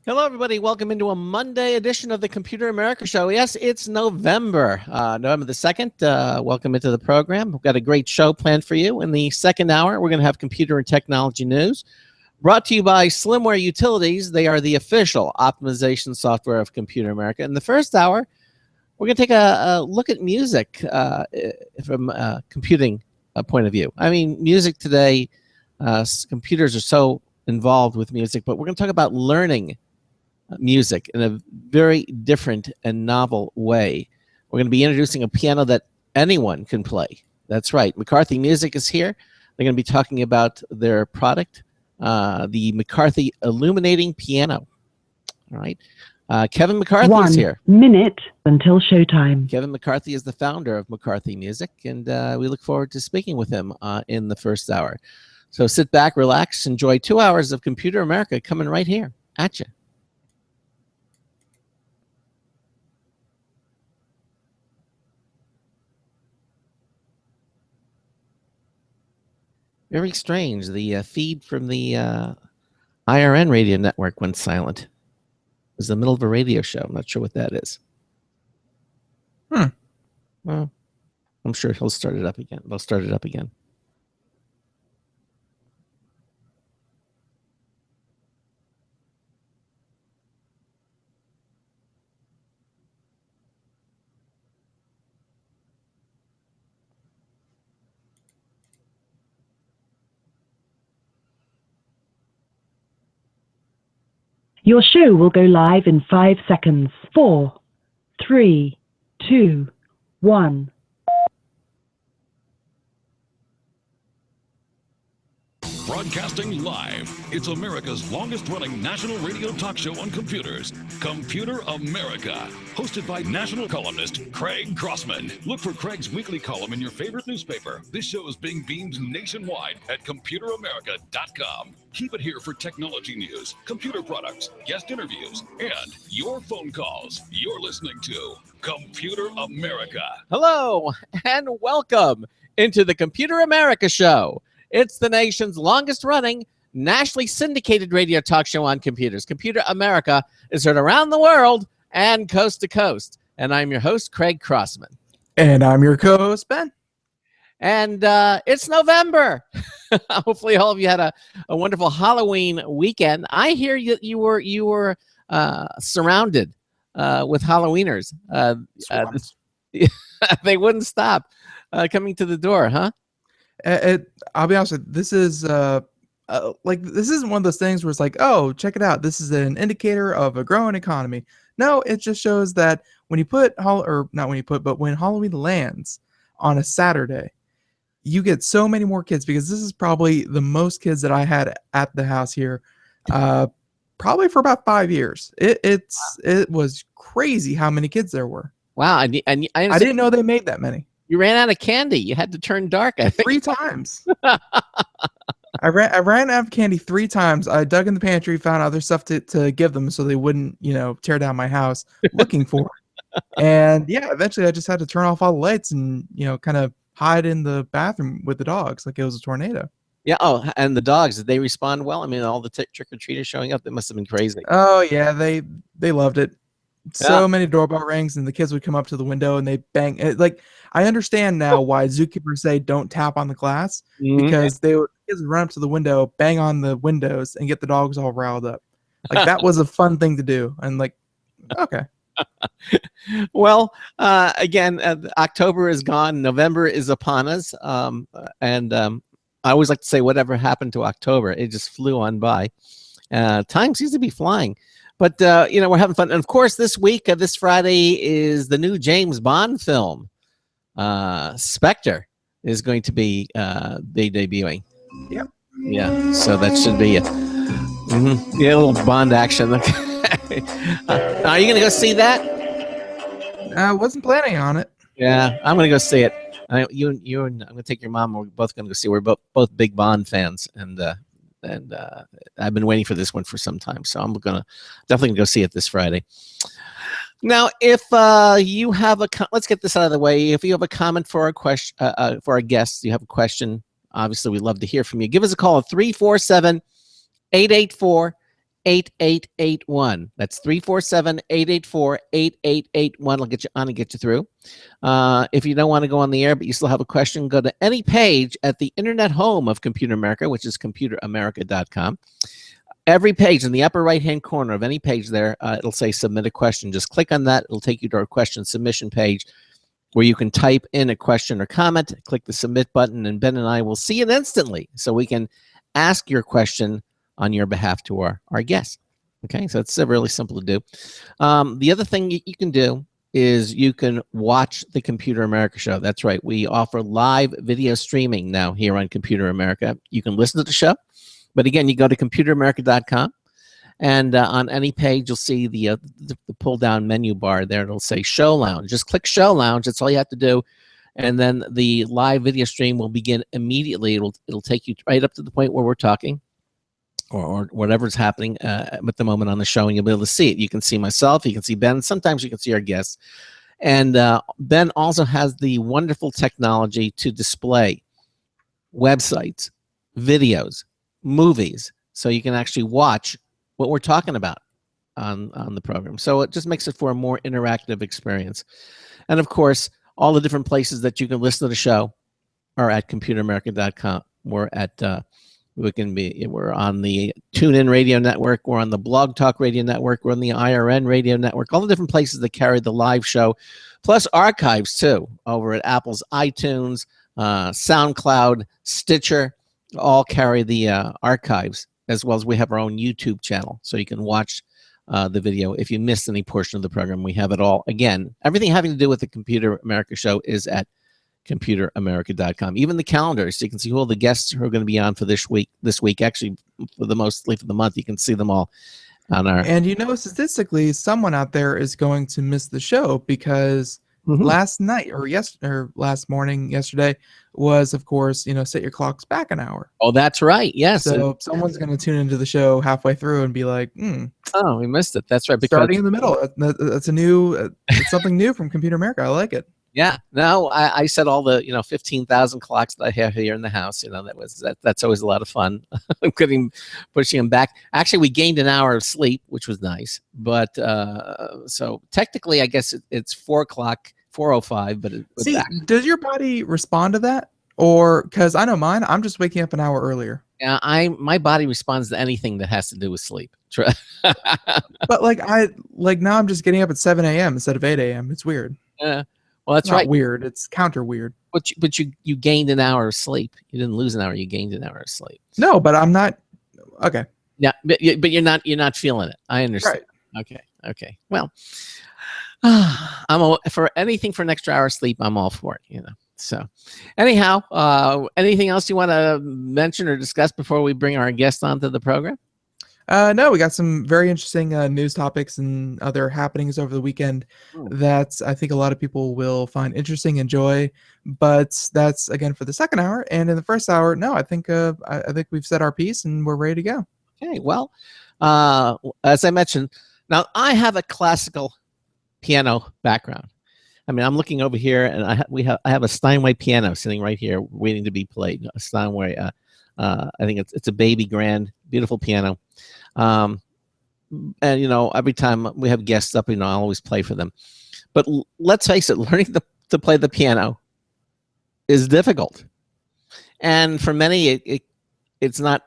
Hello, everybody. Welcome into a Monday edition of the Computer America Show. Yes, it's November, November the 2nd. Welcome into the program. We've got a great show planned for you. In the second hour, we're going to have computer and technology news brought to you by Slimware Utilities. They are the official optimization software of Computer America. In the first hour, we're going to take a look at music from a computing point of view. I mean, music today, computers are so involved with music, but we're going to talk about learning music in a very different and novel way. We're going to be introducing a piano that anyone can play. That's right. McCarthy Music is here. They're going to be talking about their product, the McCarthy Illuminating Piano. All right. Kevin McCarthy is here. 1 minute until showtime. Kevin McCarthy is the founder of McCarthy Music, and we look forward to speaking with him in the first hour. So sit back, relax, enjoy 2 hours of Computer America coming right here at you. Very strange. The feed from the IRN radio network went silent. It was the middle of a radio show. I'm not sure what that is. Well, I'm sure he'll start it up again. They'll start it up again. Your show will go live in 5 seconds. 4, 3, 2, 1. Broadcasting live, it's America's longest-running national radio talk show on computers, Computer America, hosted by national columnist Craig Crossman. Look for Craig's weekly column in your favorite newspaper. This show is being beamed nationwide at ComputerAmerica.com. Keep it here for technology news, computer products, guest interviews, and your phone calls. You're listening to Computer America. Hello, and welcome into the Computer America Show. It's the nation's longest-running, nationally syndicated radio talk show on computers. Computer America is heard around the world and coast to coast. And I'm your host, Craig Crossman. And I'm your co-host, Ben. And it's November. Hopefully all of you had a wonderful Halloween weekend. I hear you were surrounded with Halloweeners. They wouldn't stop coming to the door, huh? I'll be honest with you, this is this isn't one of those things where it's like, oh, check it out, this is an indicator of a growing economy. No, it just shows that when when Halloween lands on a Saturday, you get so many more kids, because this is probably the most kids that I had at the house here, probably for about 5 years. It was crazy how many kids there were. Wow, I didn't know they made that many. You ran out of candy. You had to turn dark, I think. 3 times. I ran out of candy 3 times. I dug in the pantry, found other stuff to give them so they wouldn't, tear down my house looking for it. And yeah, eventually I just had to turn off all the lights and, kind of hide in the bathroom with the dogs like it was a tornado. Yeah. Oh, and the dogs, did they respond well? I mean, all the trick-or-treaters showing up, that must have been crazy. Oh, yeah. They loved it. So many doorbell rings, and the kids would come up to the window and they bang. I understand now why zookeepers say don't tap on the glass, because kids would run up to the window, bang on the windows, and get the dogs all riled up. Like, that was a fun thing to do. And okay. Well, again, October is gone. November is upon us. And I always like to say, whatever happened to October? It just flew on by. Time seems to be flying. But, we're having fun. And, of course, this week, this Friday, is the new James Bond film. Spectre is going to be debuting. Yep. Yeah, so that should be a little Bond action. Are you going to go see that? I wasn't planning on it. Yeah, I'm going to go see it. You and I'm going to take your mom. We're both going to go see. We're both big Bond fans, and I've been waiting for this one for some time, so I'm definitely gonna go see it this Friday. Now, if you have let's get this out of the way. If you have a comment for our question, for our guests, you have a question, obviously we'd love to hear from you. Give us a call at 347-884-8888. 8881. That's 347-884-8881. I'll get you on and get you through. If you don't want to go on the air, but you still have a question, go to any page at the internet home of Computer America, which is computeramerica.com. Every page in the upper right-hand corner of any page there, it'll say submit a question. Just click on that. It'll take you to our question submission page where you can type in a question or comment, click the submit button, and Ben and I will see it instantly so we can ask your question on your behalf to our guests. Okay, so it's really simple to do. The other thing you can do is you can watch the Computer America show. That's right. We offer live video streaming now here on Computer America. You can listen to the show, but again, you go to computeramerica.com, and on any page, you'll see the pull-down menu bar there. It'll say Show Lounge. Just click Show Lounge. That's all you have to do. And then the live video stream will begin immediately. It'll take you right up to the point where we're talking, or whatever's happening at the moment on the show, and you'll be able to see it. You can see myself, you can see Ben, sometimes you can see our guests. And Ben also has the wonderful technology to display websites, videos, movies, so you can actually watch what we're talking about on the program. So it just makes it for a more interactive experience. And of course, all the different places that you can listen to the show are at computeramerica.com. We're at we're on the TuneIn Radio Network. We're on the Blog Talk Radio Network. We're on the IRN Radio Network. All the different places that carry the live show, plus archives too, over at Apple's iTunes, SoundCloud, Stitcher, all carry the archives, as well as we have our own YouTube channel, so you can watch the video. If you missed any portion of the program, we have it all. Again, everything having to do with the Computer America show is at computeramerica.com. Even the calendar, so you can see who all the guests who are going to be on for this week, actually mostly for the month. You can see them all on our. And statistically, someone out there is going to miss the show because last night or last morning, yesterday was, of course, set your clocks back an hour. Oh, that's right. Yes. So someone's going to tune into the show halfway through and be like, "Oh, we missed it." That's right. Because starting in the middle. That's it's something new from Computer America. I like it. Yeah, no, I set all the 15,000 clocks that I have here in the house. That's always a lot of fun. Pushing them back. Actually, we gained an hour of sleep, which was nice. But so technically, I guess it's 4 o'clock, 4:05. But does your body respond to that, or because I know mine, I'm just waking up an hour earlier. Yeah, my body responds to anything that has to do with sleep. But now I'm just getting up at 7 a.m. instead of 8 a.m. It's weird. Yeah. Well, that's not right. Weird. It's counter weird. But you gained an hour of sleep. You didn't lose an hour. You gained an hour of sleep. No, but I'm not. Okay. Yeah, but you're not feeling it. I understand. Right. Okay. Well, for anything for an extra hour of sleep, I'm all for it. So, anyhow, anything else you want to mention or discuss before we bring our guest onto the program? No, we got some very interesting news topics and other happenings over the weekend that I think a lot of people will find interesting, enjoy. But that's again for the second hour, and in the first hour, no, I think we've said our piece and we're ready to go. Okay, well, as I mentioned, now I have a classical piano background. I mean, I'm looking over here, and I have a Steinway piano sitting right here, waiting to be played. A Steinway. I think it's a baby grand, beautiful piano. And every time we have guests up, I always play for them. But let's face it, learning to play the piano is difficult, and for many, it's not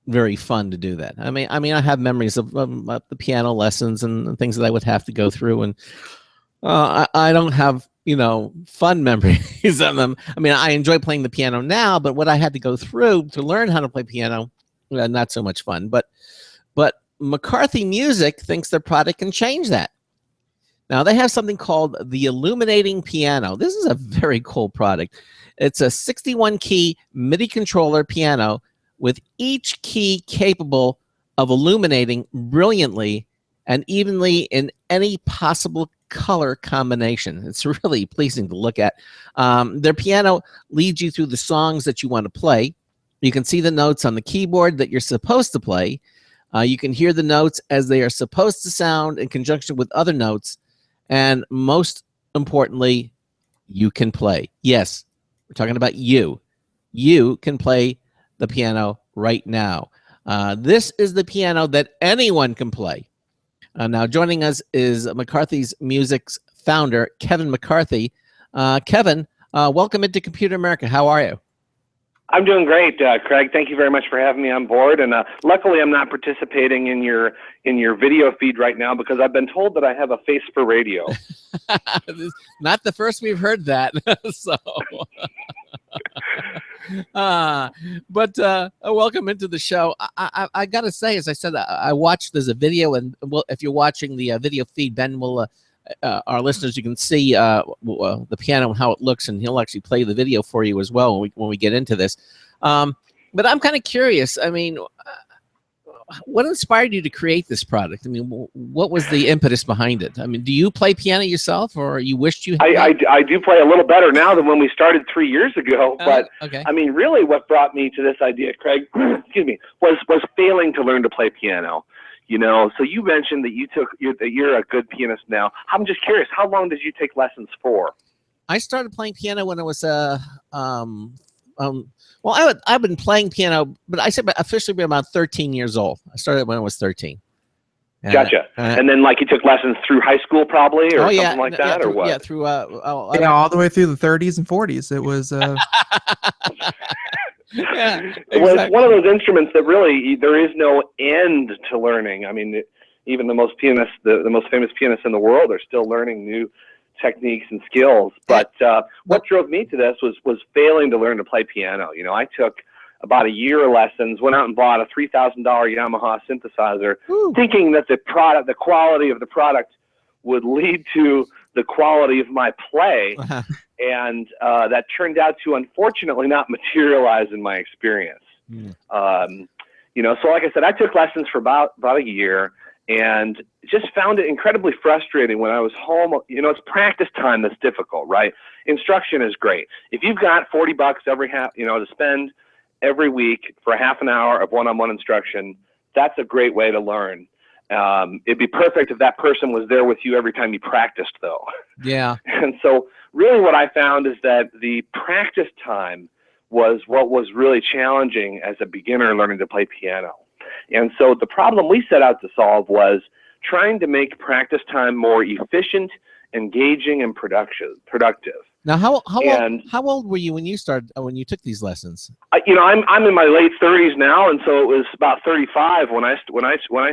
very fun to do that. I mean, I have memories of the piano lessons and things that I would have to go through, and I don't have fun memories of them. I mean, I enjoy playing the piano now, but what I had to go through to learn how to play piano, not so much fun. But McCarthy Music thinks their product can change that. Now, they have something called the Illuminating Piano. This is a very cool product. It's a 61-key MIDI controller piano with each key capable of illuminating brilliantly and evenly in any possible color combination. It's really pleasing to look at. Their piano leads you through the songs that you want to play. You can see the notes on the keyboard that you're supposed to play. You can hear the notes as they are supposed to sound in conjunction with other notes. And most importantly, you can play. Yes, we're talking about you. You can play the piano right now. This is the piano that anyone can play. Now, joining us is McCarthy's Music's founder, Kevin McCarthy. Kevin, welcome into Computer America. How are you? I'm doing great, Craig. Thank you very much for having me on board. And luckily, I'm not participating in your video feed right now because I've been told that I have a face for radio. Not the first we've heard that. So, welcome into the show. I got to say, as I said, I watched. There's a video, and if you're watching the video feed, Ben will. Our listeners, you can see the piano and how it looks, and he'll actually play the video for you as well when we get into this. But I'm kind of curious. I mean, what inspired you to create this product? I mean, what was the impetus behind it? I mean, do you play piano yourself, or you wished you had? I do play a little better now than when we started 3 years ago. But okay. I mean, really, what brought me to this idea, Craig, excuse me, was failing to learn to play piano. You know, so you mentioned that you're a good pianist now. I'm just curious, how long did you take lessons for? I started playing piano when I was well, I've been playing piano, but I said officially be about 13 years old. I started when I was 13. Gotcha. And then, like, you took lessons through high school, probably, or something like that, or what? Yeah, through all the way through the 30s and 40s. It was. Yeah, exactly. Well, it's one of those instruments that really there is no end to learning. I mean, even the most pianists, the most famous pianists in the world, are still learning new techniques and skills. But what drove me to this was failing to learn to play piano. You know, I took about a year of lessons, went out and bought a $3,000 Yamaha synthesizer, thinking that the quality of the product would lead to the quality of my play. And that turned out to, unfortunately, not materialize in my experience. You know, so like I said, I took lessons for about a year and just found it incredibly frustrating when I was home. You know, it's practice time that's difficult, right? Instruction is great. If you've got $40 to spend every week for half an hour of one-on-one instruction, that's a great way to learn. It'd be perfect if that person was there with you every time you practiced, though. Yeah. And so really what I found is that the practice time was what was really challenging as a beginner learning to play piano. And so the problem we set out to solve was trying to make practice time more efficient, engaging, and productive. Now, how old were you when you started when you took these lessons? You know, I'm in my late 30s now, and so it was about 35 when I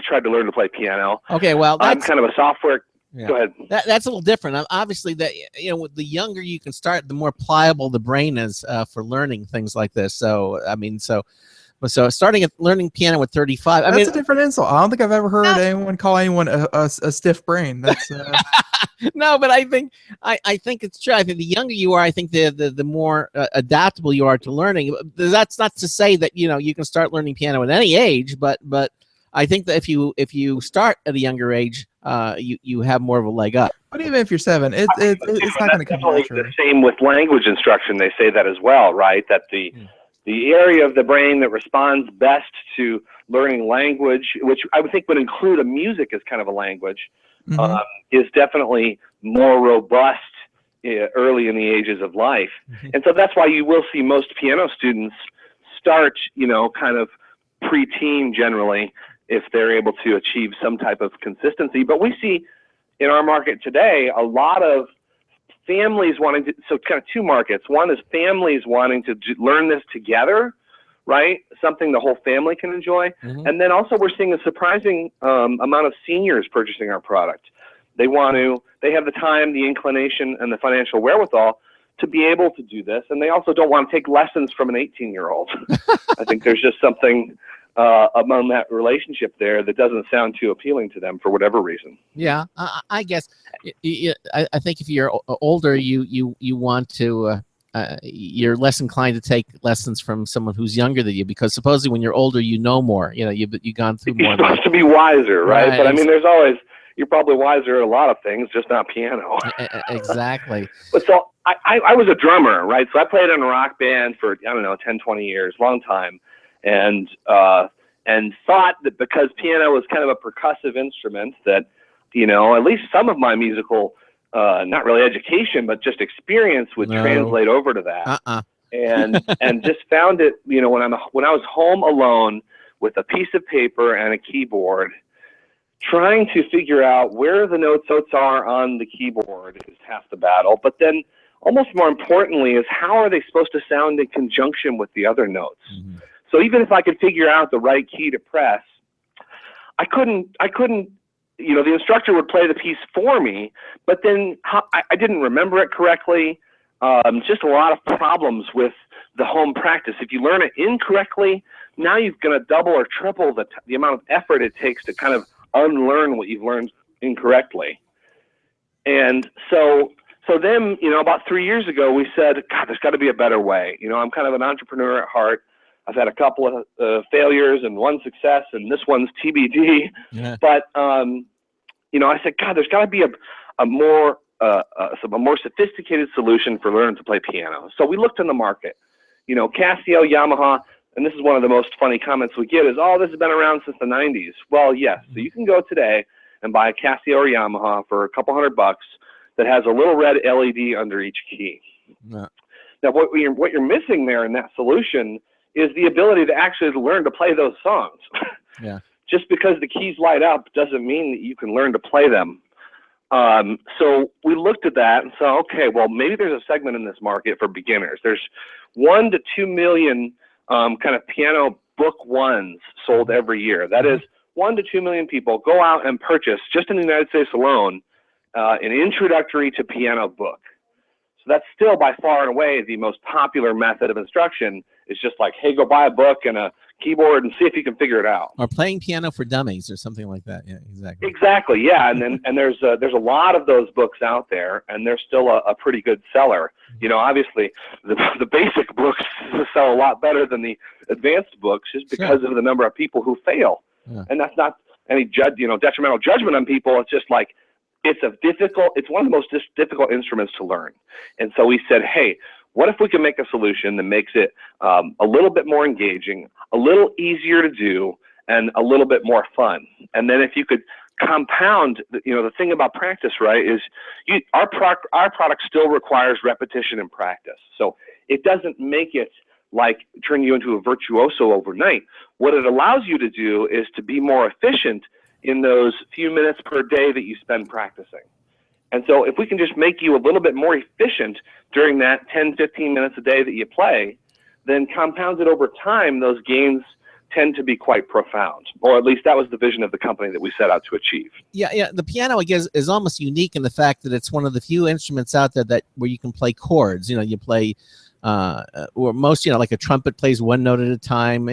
tried to learn to play piano. Okay, well, I'm kind of a software. Yeah. Go ahead. That's a little different. Obviously, that the younger you can start, the more pliable the brain is for learning things like this. So, I mean, so starting at learning piano at 35. That's a different insult. I don't think I've ever heard anyone call anyone a stiff brain. That's no, but I think it's true. I think the younger you are, I think the more adaptable you are to learning. That's not to say that you can start learning piano at any age, but I think that if you start at a younger age, you have more of a leg up. But even if you're 7, it's not going to come naturally. The same with language instruction. They say that as well, right? That the area of the brain that responds best to learning language, which I would think would include a music as kind of a language, is definitely more robust early in the ages of life. And so that's why you will see most piano students start, kind of pre-teen generally, if they're able to achieve some type of consistency. But we see in our market today a lot of families wanting to, so kind of two markets. One is families wanting to learn this together, right? Something the whole family can enjoy. And then also we're seeing a surprising amount of seniors purchasing our product. They have the time, the inclination, and the financial wherewithal to be able to do this. And they also don't want to take lessons from an 18-year-old. I think there's just something among that relationship there that doesn't sound too appealing to them for whatever reason. Yeah, I guess. I think if you're older, you want to. You're less inclined to take lessons from someone who's younger than you, because supposedly when you're older, you know more. You've gone through more. You're supposed to be wiser, right? But I mean, you're probably wiser at a lot of things, just not piano. Exactly. But so I was a drummer, right? So I played in a rock band for 10, 20 years, long time. And thought that because piano was kind of a percussive instrument that, at least some of my musical, not really education, but just experience would translate over to that. And just found it, when I was home alone with a piece of paper and a keyboard, trying to figure out where the notes are on the keyboard is half the battle. But then almost more importantly is how are they supposed to sound in conjunction with the other notes? Mm-hmm. So even if I could figure out the right key to press, I couldn't, the instructor would play the piece for me, but then I didn't remember it correctly. Just a lot of problems with the home practice. If you learn it incorrectly, now you're going to double or triple the amount of effort it takes to kind of unlearn what you've learned incorrectly. And so then, about 3 years ago, we said, God, there's got to be a better way. I'm kind of an entrepreneur at heart. I've had a couple of failures and one success, and this one's TBD. Yeah. But, I said, God, there's got to be a more sophisticated solution for learning to play piano. So we looked in the market. Casio, Yamaha, and this is one of the most funny comments we get is, oh, this has been around since the 90s. Well, yes. So you can go today and buy a Casio or Yamaha for a couple $100 that has a little red LED under each key. Yeah. Now, what you're missing there in that solution is the ability to actually learn to play those songs. Yeah. Just because the keys light up doesn't mean that you can learn to play them. So we looked at that and said, okay, well, maybe there's a segment in this market for beginners. There's 1 to 2 million kind of piano book ones sold every year. That is 1 to 2 million people go out and purchase, just in the United States alone, an introductory to piano book. So that's still by far and away the most popular method of instruction. It's just like, hey, go buy a book and a keyboard and see if you can figure it out. Or playing piano for dummies or something like that. Yeah, exactly. Exactly, yeah. And there's a lot of those books out there, and they're still a pretty good seller. Obviously, the basic books sell a lot better than the advanced books just because of the number of people who fail. Yeah. And that's not any detrimental judgment on people. It's just like, it's one of the most difficult instruments to learn. And so we said, hey, what if we can make a solution that makes it a little bit more engaging, a little easier to do, and a little bit more fun? And then if you could compound, the thing about practice, right, is our product still requires repetition and practice. So it doesn't make it like turn you into a virtuoso overnight. What it allows you to do is to be more efficient in those few minutes per day that you spend practicing. And so if we can just make you a little bit more efficient during that 10, 15 minutes a day that you play, then compounded over time, those gains tend to be quite profound. Or at least that was the vision of the company that we set out to achieve. Yeah. The piano, I guess, is almost unique in the fact that it's one of the few instruments out there where you can play chords. You play, or most, like a trumpet plays one note at a time.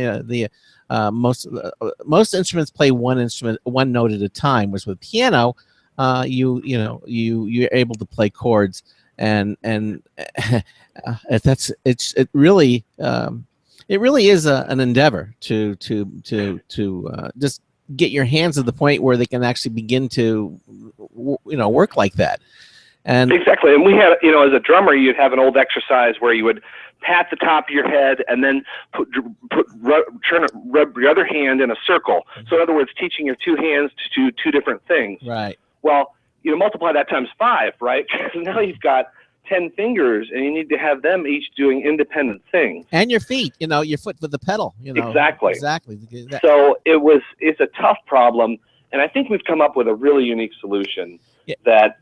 Most instruments play one note at a time, whereas with piano, you're able to play chords, and it really is an endeavor to just get your hands to the point where they can actually begin to work like that. And exactly. And we had, as a drummer, you'd have an old exercise where you would pat the top of your head and then rub your other hand in a circle. So in other words, teaching your two hands to do two different things. Right. Well, multiply that times 5, right? Because now you've got 10 fingers, and you need to have them each doing independent things. And your feet, your foot with the pedal. Exactly. Exactly. So it's a tough problem, and I think we've come up with a really unique solution. Yeah. That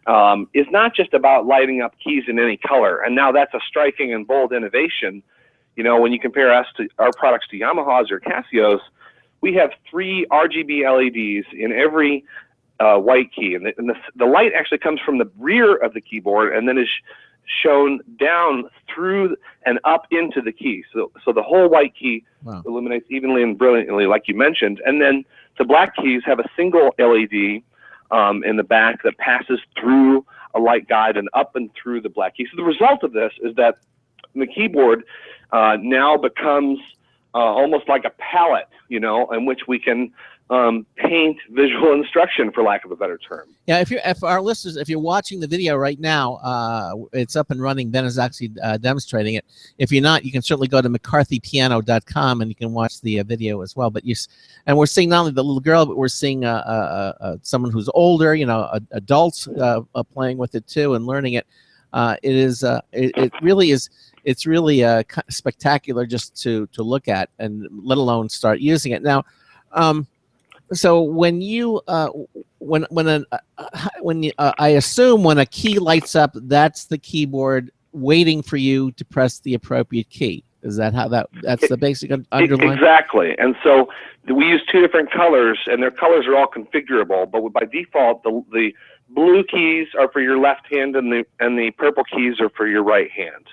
is not just about lighting up keys in any color. And now that's a striking and bold innovation. When you compare our products to Yamaha's or Casio's, we have 3 RGB LEDs in every white key. And the light actually comes from the rear of the keyboard and then is shown down through and up into the key. So the whole white key illuminates evenly and brilliantly, like you mentioned. And then the black keys have a single LED in the back that passes through a light guide and up and through the black key. So the result of this is that the keyboard now becomes almost like a palette, in which we can paint visual instruction, for lack of a better term. Yeah, if our listeners, if you're watching the video right now, it's up and running. Ben is actually demonstrating it. If you're not, you can certainly go to McCarthyPiano.com and you can watch the video as well. And we're seeing not only the little girl, but we're seeing someone who's older, adults playing with it too and learning it. It really is. it's really spectacular just to look at, and let alone start using it. Now, so when you I assume when a key lights up, that's the keyboard waiting for you to press the appropriate key. Is that how that's the basic underline? Exactly. And so we use two different colors, and their colors are all configurable. But by default, the blue keys are for your left hand, and the purple keys are for your right hand.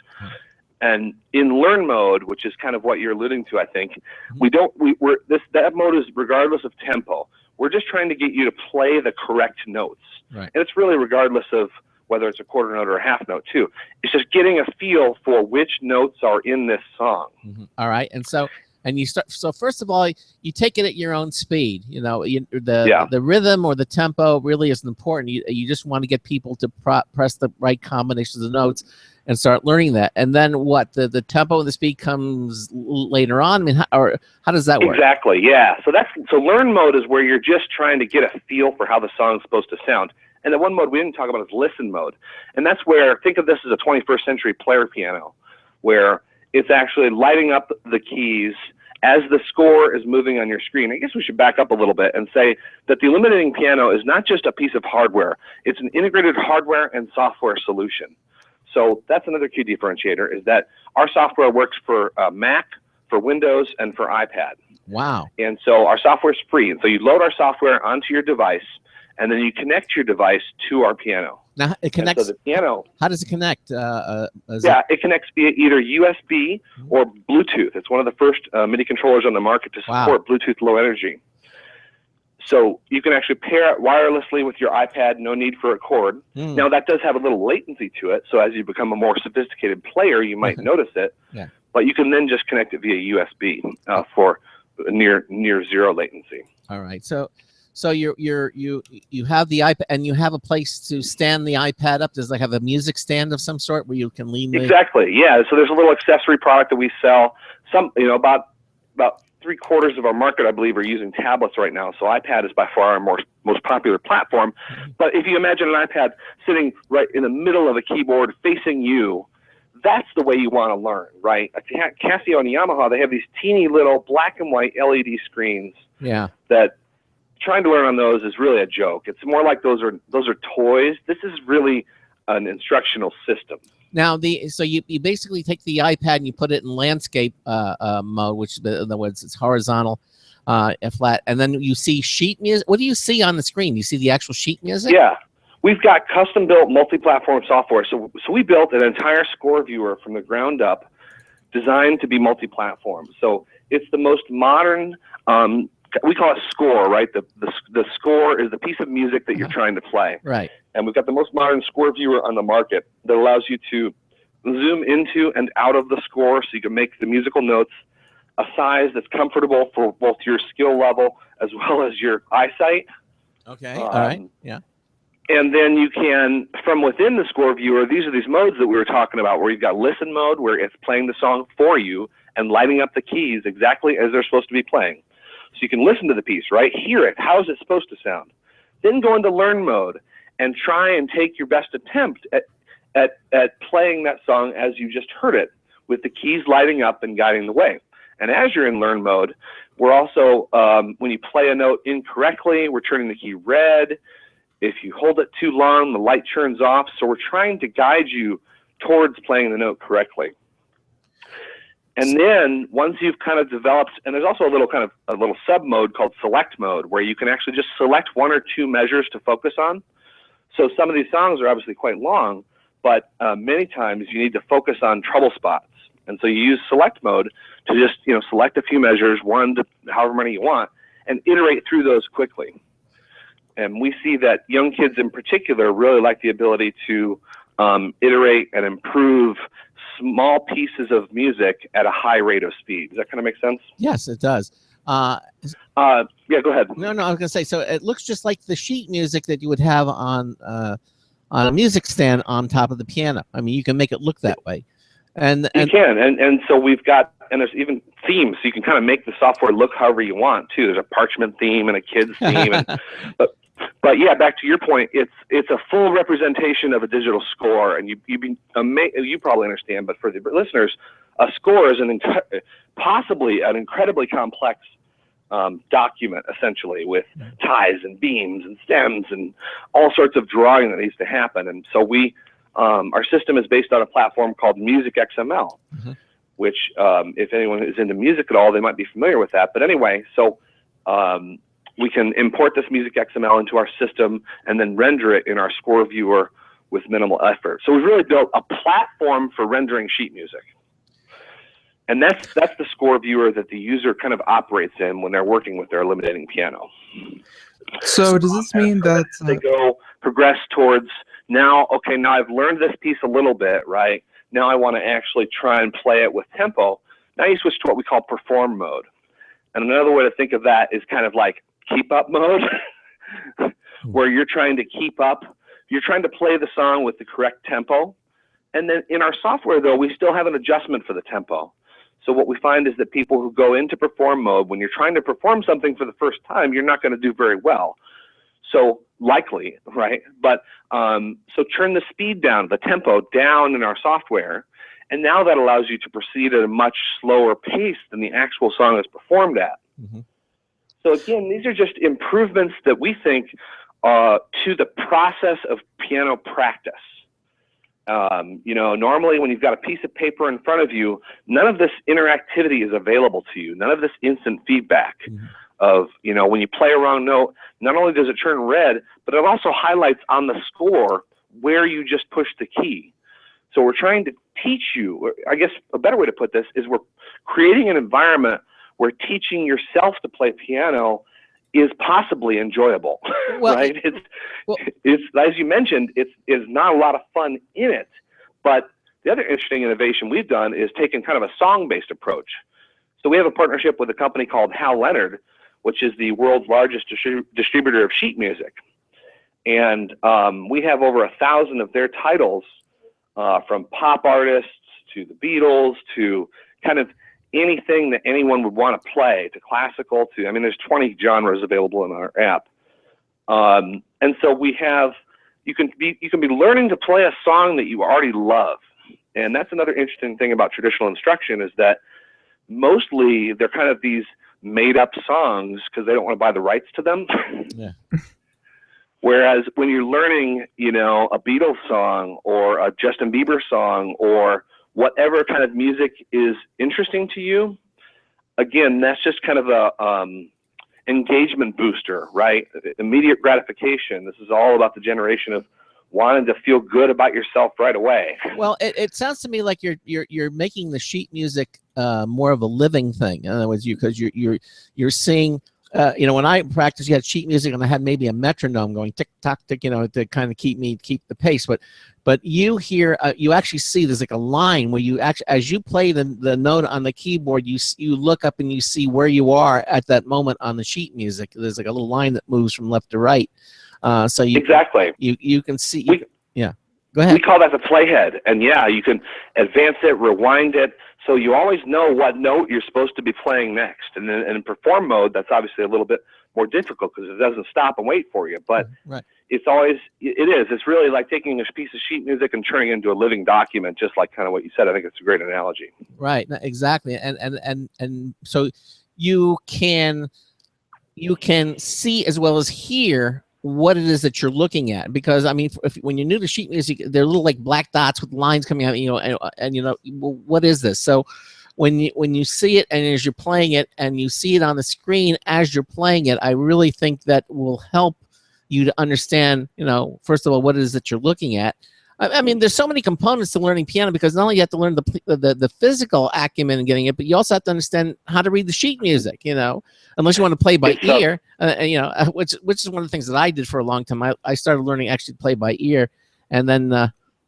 And in learn mode, which is kind of what you're alluding to, I think, that mode is regardless of tempo. We're just trying to get you to play the correct notes. Right. And it's really regardless of whether it's a quarter note or a half note too. It's just getting a feel for which notes are in this song. All right. And so you start. So first of all, you take it at your own speed. You know, the rhythm or the tempo really isn't important. You just want to get people to press the right combinations of notes and start learning that. And then what? The tempo and the speed comes later on. I mean, how does that work? Exactly. Yeah. So learn mode is where you're just trying to get a feel for how the song's supposed to sound. And the one mode we didn't talk about is listen mode. And that's where, think of this as a 21st century player piano, where it's actually lighting up the keys as the score is moving on your screen. I guess we should back up a little bit and say that the illuminating piano is not just a piece of hardware. It's an integrated hardware and software solution. So that's another key differentiator, is that our software works for Mac, for Windows, and for iPad. Wow. And so our software is free. And so you load our software onto your device, and then you connect your device to our piano. Now it connects. So the piano. How does it connect? It connects via either USB or Bluetooth. It's one of the first MIDI controllers on the market to support Bluetooth Low Energy. So you can actually pair it wirelessly with your iPad. No need for a cord. Now that does have a little latency to it. So as you become a more sophisticated player, you might notice it. Yeah. But you can then just connect it via USB for near zero latency. All right. So you have the iPad, and you have a place to stand the iPad up. Does it have a music stand of some sort where you can lean? Exactly. Yeah. So there's a little accessory product that we sell. About 3/4 of our market, I believe, are using tablets right now. So iPad is by far our most popular platform. But if you imagine an iPad sitting right in the middle of a keyboard facing you, that's the way you want to learn, right? Casio and Yamaha, they have these teeny little black and white LED screens. Yeah. That trying to learn on those is really a joke. It's more like those are toys. This is really an instructional system. Now, so you basically take the iPad and you put it in landscape mode, which in other words, it's horizontal, flat, and then you see sheet music. What do you see on the screen? Do you see the actual sheet music? Yeah, we've got custom-built multi-platform software. So we built an entire score viewer from the ground up, designed to be multi-platform. So it's the most modern. We call it score, right? The score is the piece of music that you're trying to play. Right. And we've got the most modern score viewer on the market that allows you to zoom into and out of the score so you can make the musical notes a size that's comfortable for both your skill level as well as your eyesight. Okay. All right. Yeah. And then you can, from within the score viewer, these are these modes that we were talking about, where you've got listen mode, where it's playing the song for you and lighting up the keys exactly as they're supposed to be playing. So you can listen to the piece, right? Hear it. How is it supposed to sound? Then go into learn mode and try and take your best attempt at playing that song as you just heard it, with the keys lighting up and guiding the way. And as you're in learn mode, we're also, when you play a note incorrectly, we're turning the key red. If you hold it too long, the light turns off. So we're trying to guide you towards playing the note correctly. And then once you've kind of developed, and there's also a little sub mode called select mode, where you can actually just select one or two measures to focus on. So some of these songs are obviously quite long, but many times you need to focus on trouble spots. And so you use select mode to just select a few measures, one to however many you want, and iterate through those quickly. And we see that young kids in particular really like the ability to iterate and improve small pieces of music at a high rate of speed. Does that kind of make sense? Yes, it does. Yeah, go ahead. No, I was gonna say. So it looks just like the sheet music that you would have on a music stand on top of the piano. I mean, you can make it look that way. And you can, and so we've got, and there's even themes, so you can kind of make the software look however you want too. There's a parchment theme and a kids theme, but But yeah, back to your point, it's a full representation of a digital score, and you probably understand, but for the listeners, a score is possibly an incredibly complex document, essentially, with ties and beams and stems and all sorts of drawing that needs to happen. And so our system is based on a platform called Music XML, which if anyone is into music at all, they might be familiar with that. But anyway, so we can import this Music XML into our system and then render it in our score viewer with minimal effort. So we've really built a platform for rendering sheet music. And that's the score viewer that the user kind of operates in when they're working with their eliminating piano. So does this mean that they progress towards now I've learned this piece a little bit, right? Now I want to actually try and play it with tempo. Now you switch to what we call perform mode. And another way to think of that is kind of like keep up mode, where you're trying to keep up. You're trying to play the song with the correct tempo. And then in our software, though, we still have an adjustment for the tempo. So what we find is that people who go into perform mode, when you're trying to perform something for the first time, you're not going to do very well. So likely, right? But so turn the speed down, the tempo down in our software. And now that allows you to proceed at a much slower pace than the actual song is performed at. So again, these are just improvements that we think to the process of piano practice. Normally when you've got a piece of paper in front of you, none of this interactivity is available to you. None of this instant feedback of, when you play a wrong note, not only does it turn red, but it also highlights on the score where you just pushed the key. So we're trying to teach you, I guess a better way to put this is we're creating an environment where teaching yourself to play piano is possibly enjoyable, right? It's as you mentioned, it's not a lot of fun in it. But the other interesting innovation we've done is taken kind of a song-based approach. So we have a partnership with a company called Hal Leonard, which is the world's largest distributor of sheet music. And we have over 1,000 of their titles, from pop artists to the Beatles to kind of anything that anyone would want to play, to classical, to, there's 20 genres available in our app. And so we have, you can be learning to play a song that you already love. And that's another interesting thing about traditional instruction is that mostly they're kind of these made up songs because they don't want to buy the rights to them. Yeah. Whereas when you're learning, a Beatles song or a Justin Bieber song or whatever kind of music is interesting to you, again, that's just kind of a engagement booster, right? Immediate gratification. This is all about the generation of wanting to feel good about yourself right away. Well, it sounds to me like you're making the sheet music more of a living thing. In other words, because you're seeing. When I practiced, you had sheet music, and I had maybe a metronome going tick tock tick, to kind of keep the pace. But you hear, you actually see there's like a line where you actually, as you play the note on the keyboard, you look up and you see where you are at that moment on the sheet music. There's like a little line that moves from left to right. So you exactly you can see. Yeah, go ahead. We call that the playhead, and yeah, you can advance it, rewind it. So you always know what note you're supposed to be playing next. And then in perform mode, that's obviously a little bit more difficult because it doesn't stop and wait for you. But it's really like taking a piece of sheet music and turning it into a living document, just like kind of what you said. I think it's a great analogy. Right, exactly. And so you can see as well as hear what it is that you're looking at, because when you're new to sheet music, they're little like black dots with lines coming out, and what is this? So when you see it and as you're playing it and you see it on the screen as you're playing it, I really think that will help you to understand, first of all, what it is that you're looking at. There's so many components to learning piano, because not only you have to learn the physical acumen and getting it, but you also have to understand how to read the sheet music, unless you want to play by ear, which is one of the things that I did for a long time. I started learning actually to play by ear. And then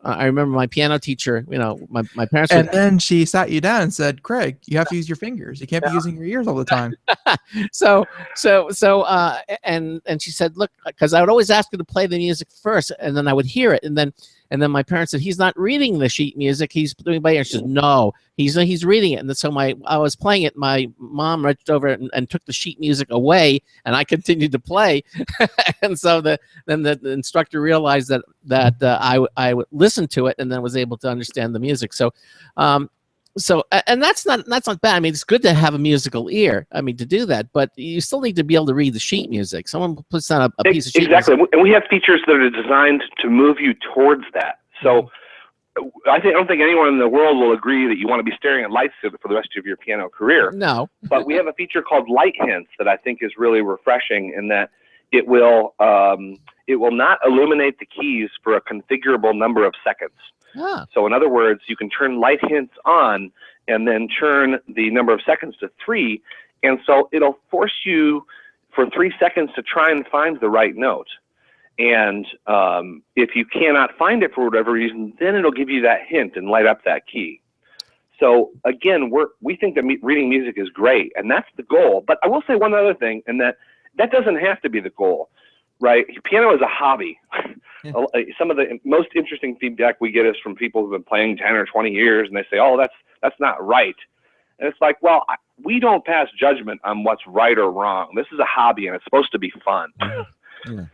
I remember my piano teacher, my parents. And then she sat you down and said, Craig, you have to use your fingers. You can't be using your ears all the time. And she said, look, because I would always ask her to play the music first, and then I would hear it. And then And then my parents said, he's not reading the sheet music. He's doing by ear. She said, no, he's reading it. And so I was playing it. My mom reached over and took the sheet music away, and I continued to play. And so then the instructor realized that I would listen to it and then was able to understand the music. So, and that's not bad. I mean, it's good to have a musical ear. I mean, to do that, but you still need to be able to read the sheet music. Someone puts on a piece of sheet exactly, music. And we have features that are designed to move you towards that. So I don't think anyone in the world will agree that you want to be staring at lights for the rest of your piano career. No, but we have a feature called Light Hints that I think is really refreshing in that it will not illuminate the keys for a configurable number of seconds. Ah. So in other words, you can turn light hints on and then turn the number of seconds to 3. And so it'll force you for 3 seconds to try and find the right note. And if you cannot find it for whatever reason, then it'll give you that hint and light up that key. So again, we think that reading music is great, and that's the goal. But I will say one other thing, and that doesn't have to be the goal, right? Piano is a hobby. Yeah. Some of the most interesting feedback we get is from people who've been playing 10 or 20 years, and they say, oh, that's not right. And it's like, well, we don't pass judgment on what's right or wrong. This is a hobby, and it's supposed to be fun. Yeah.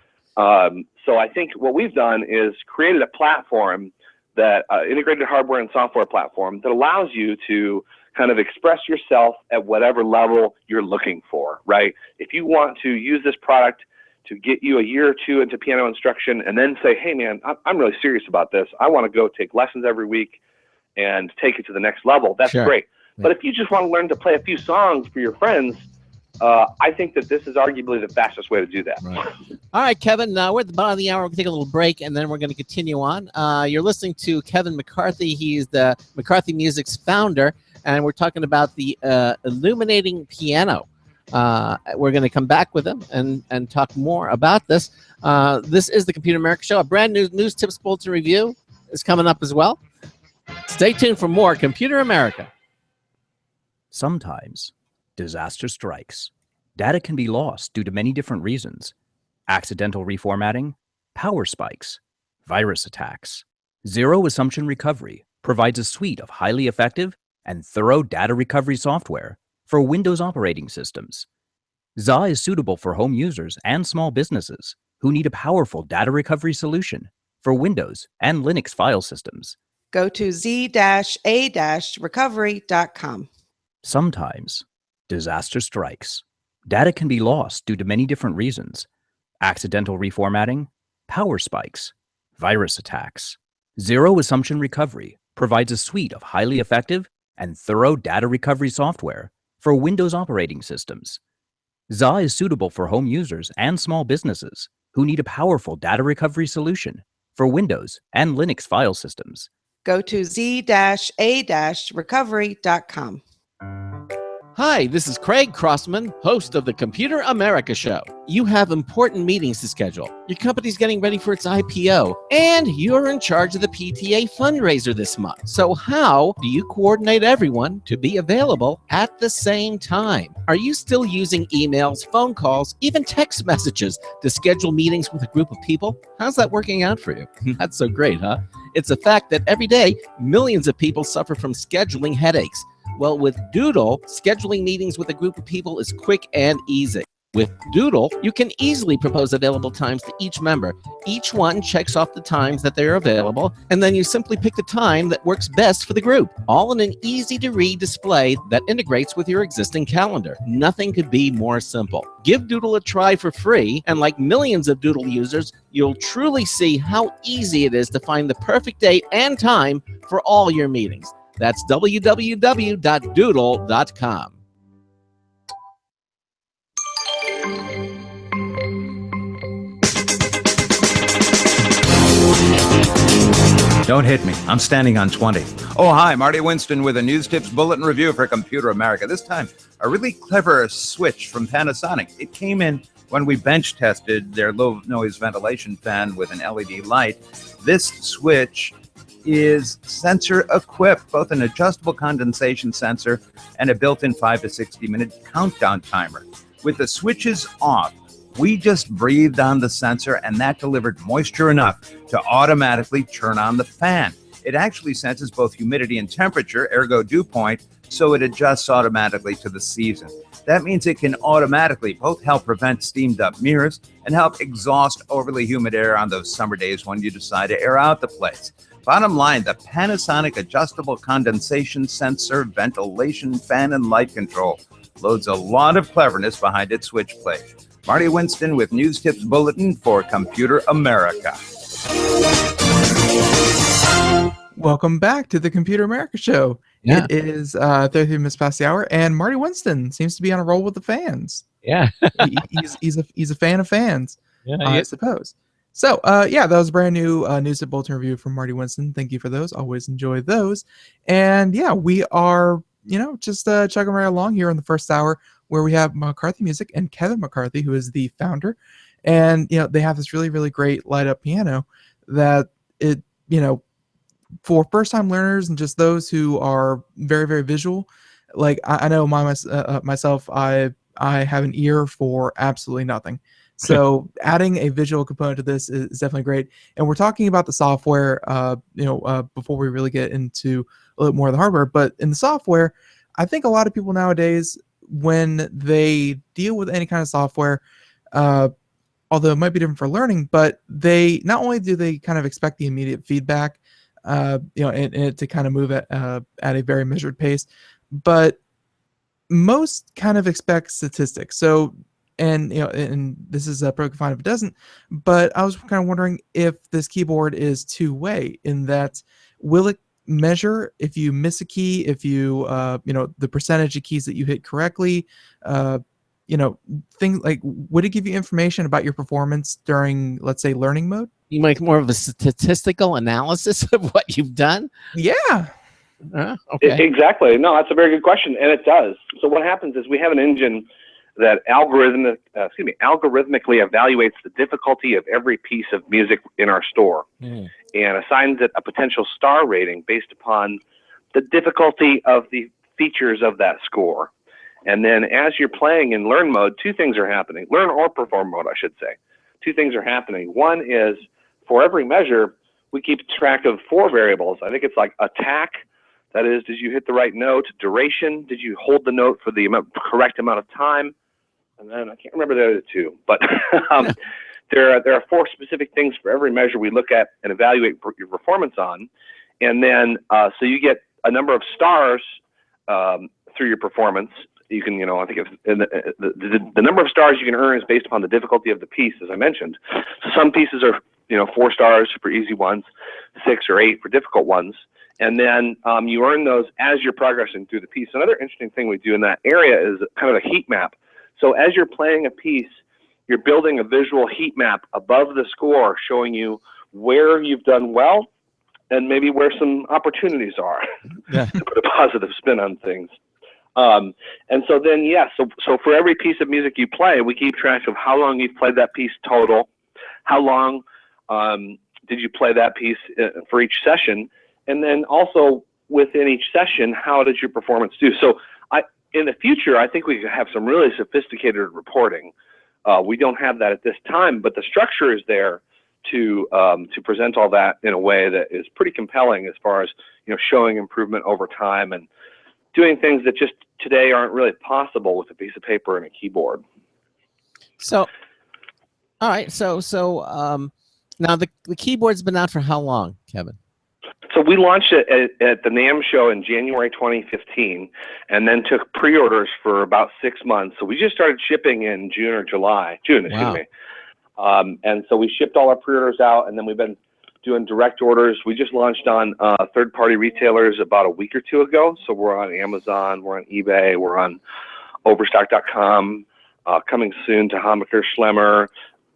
So I think what we've done is created a platform that integrated hardware and software platform that allows you to kind of express yourself at whatever level you're looking for, right? If you want to use this product to get you a year or two into piano instruction and then say, hey man, I'm really serious about this. I want to go take lessons every week and take it to the next level. That's sure. Great. Yeah. But if you just want to learn to play a few songs for your friends, I think that this is arguably the fastest way to do that. Right. All right, Kevin, we're at the bottom of the hour. We're going to take a little break, and then we're going to continue on. You're listening to Kevin McCarthy. He's the McCarthy Music's founder, and we're talking about the illuminating piano. We're going to come back with him and talk more about this. This is the Computer America Show. A brand new news tips bulletin review is coming up as well. Stay tuned for more Computer America. Sometimes disaster strikes. Data can be lost due to many different reasons. Accidental reformatting, power spikes, virus attacks. Zero Assumption Recovery provides a suite of highly effective and thorough data recovery software for Windows operating systems. ZA is suitable for home users and small businesses who need a powerful data recovery solution for Windows and Linux file systems. Go to z-a-recovery.com. Sometimes disaster strikes. Data can be lost due to many different reasons. Accidental reformatting, power spikes, virus attacks. Zero Assumption Recovery provides a suite of highly effective and thorough data recovery software for Windows operating systems. ZA is suitable for home users and small businesses who need a powerful data recovery solution for Windows and Linux file systems. Go to z-a-recovery.com. Hi, this is Craig Crossman, host of the Computer America Show. You have important meetings to schedule. Your company's getting ready for its IPO, and you're in charge of the PTA fundraiser this month. So how do you coordinate everyone to be available at the same time? Are you still using emails, phone calls, even text messages to schedule meetings with a group of people? How's that working out for you? That's so great, huh? It's a fact that every day, millions of people suffer from scheduling headaches. Well, with Doodle, scheduling meetings with a group of people is quick and easy. With Doodle, you can easily propose available times to each member. Each one checks off the times that they are available, and then you simply pick the time that works best for the group, all in an easy-to-read display that integrates with your existing calendar. Nothing could be more simple. Give Doodle a try for free, and like millions of Doodle users, you'll truly see how easy it is to find the perfect date and time for all your meetings. That's www.doodle.com. Don't hit me. I'm standing on 20. Oh, hi. Marty Winston with a News Tips Bulletin Review for Computer America. This time, a really clever switch from Panasonic. It came in when we bench tested their low noise ventilation fan with an LED light. This switch is sensor equipped, both an adjustable condensation sensor and a built-in 5 to 60 minute countdown timer. With the switches off, We just breathed on the sensor, and that delivered moisture enough to automatically turn on the fan. It actually senses both humidity and temperature, ergo dew point, so it adjusts automatically to the season. That means it can automatically both help prevent steamed up mirrors and help exhaust overly humid air on those summer days when you decide to air out the place. Bottom line, the Panasonic adjustable condensation sensor, ventilation, fan, and light control loads a lot of cleverness behind its switch plate. Marty Winston with News Tips Bulletin for Computer America. Welcome back to the Computer America Show. Yeah. It is 33 minutes past the hour, and Marty Winston seems to be on a roll with the fans. Yeah. He's a fan of fans, Yeah, I suppose. So, that was a brand new News Tip Bulletin review from Marty Winston. Thank you for those. Always enjoy those. And we are, just chugging right along here in the first hour, where we have McCarthy Music and Kevin McCarthy, who is the founder. And, they have this really, really great light up piano that it, for first time learners and just those who are very, very visual. Like I know myself, I have an ear for absolutely nothing. So adding a visual component to this is definitely great. And we're talking about the software, before we really get into a little more of the hardware. But in the software, I think a lot of people nowadays, when they deal with any kind of software, although it might be different for learning, but they not only do they kind of expect the immediate feedback, and to kind of move at a very measured pace, but most kind of expect statistics. So, and this is probably fine if it doesn't, but I was kind of wondering if this keyboard is two-way, in that will it measure if you miss a key, if you the percentage of keys that you hit correctly, things like, would it give you information about your performance during, let's say, learning mode? You make more of a statistical analysis of what you've done? Yeah. Okay. Exactly. No, that's a very good question, and it does. So what happens is we have an engine that algorithmically evaluates the difficulty of every piece of music in our store and assigns it a potential star rating based upon the difficulty of the features of that score. And then as you're playing in learn mode, two things are happening. Learn or perform mode, I should say. Two things are happening. One is, for every measure, we keep track of 4 variables. I think it's like attack, that is, did you hit the right note? Duration, did you hold the note for the correct amount of time? And then I can't remember the other 2, but there are 4 specific things for every measure we look at and evaluate your performance on. And then, so you get a number of stars through your performance. You can, I think the number of stars you can earn is based upon the difficulty of the piece, as I mentioned. So some pieces are, 4 stars for easy ones, 6 or 8 for difficult ones. And then you earn those as you're progressing through the piece. Another interesting thing we do in that area is kind of a heat map. So as you're playing a piece, you're building a visual heat map above the score, showing you where you've done well and maybe where some opportunities are, to put a positive spin on things. And so then, so for every piece of music you play, we keep track of how long you've played that piece total, how long did you play that piece for each session, and then also within each session, how did your performance do? So in the future, I think we could have some really sophisticated reporting. We don't have that at this time, but the structure is there to present all that in a way that is pretty compelling as far as showing improvement over time and doing things that just today aren't really possible with a piece of paper and a keyboard. So, all right. So now the keyboard's been out for how long, Kevin? So we launched it at the NAMM show in January 2015, and then took pre-orders for about 6 months. So we just started shipping in June, excuse me. And so we shipped all our pre-orders out, and then we've been doing direct orders. We just launched on third-party retailers about a week or 2 ago. So we're on Amazon, we're on eBay, we're on Overstock.com, coming soon to Hammacher Schlemmer.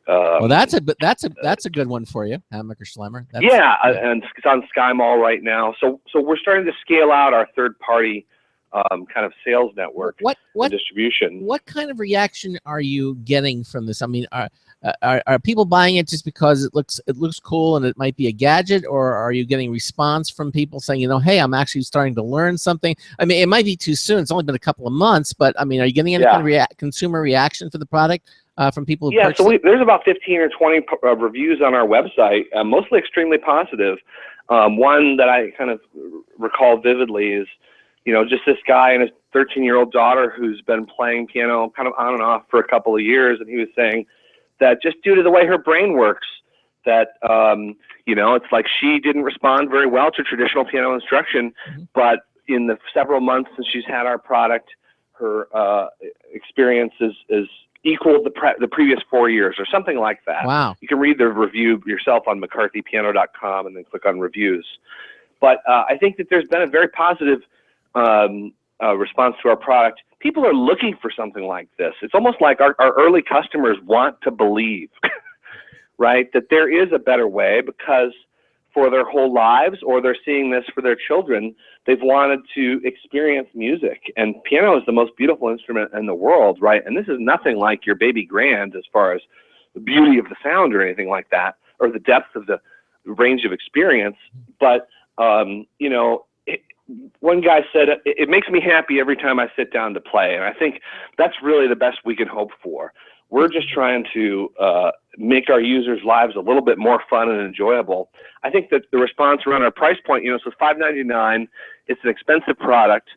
Well, that's a good one for you, Hammacher Schlemmer. And it's on Sky Mall right now. So we're starting to scale out our third-party kind of sales network and distribution. What kind of reaction are you getting from this? I mean, are people buying it just because it looks cool and it might be a gadget, or are you getting response from people saying, hey, I'm actually starting to learn something? I mean, it might be too soon. It's only been a couple of months, but I mean, are you getting any kind of consumer reaction for the product from people who Yeah, purchase so it? there's about 15 or 20 reviews on our website, mostly extremely positive. One that I kind of recall vividly is, just this guy and his 13-year-old daughter who's been playing piano kind of on and off for a couple of years, and he was saying that just due to the way her brain works, that it's like she didn't respond very well to traditional piano instruction, but in the several months since she's had our product, her experience is equaled the previous 4 years or something like that. Wow. You can read the review yourself on McCarthyPiano.com and then click on reviews. But I think that there's been a very positive response to our product. People are looking for something like this. It's almost like our early customers want to believe, right, that there is a better way, because for their whole lives, or they're seeing this for their children, they've wanted to experience music. And piano is the most beautiful instrument in the world, right? And this is nothing like your baby grand as far as the beauty of the sound or anything like that, or the depth of the range of experience. But, one guy said, it makes me happy every time I sit down to play. And I think that's really the best we can hope for. We're just trying to make our users' lives a little bit more fun and enjoyable. I think that the response around our price point, so it's $5.99. It's an expensive product.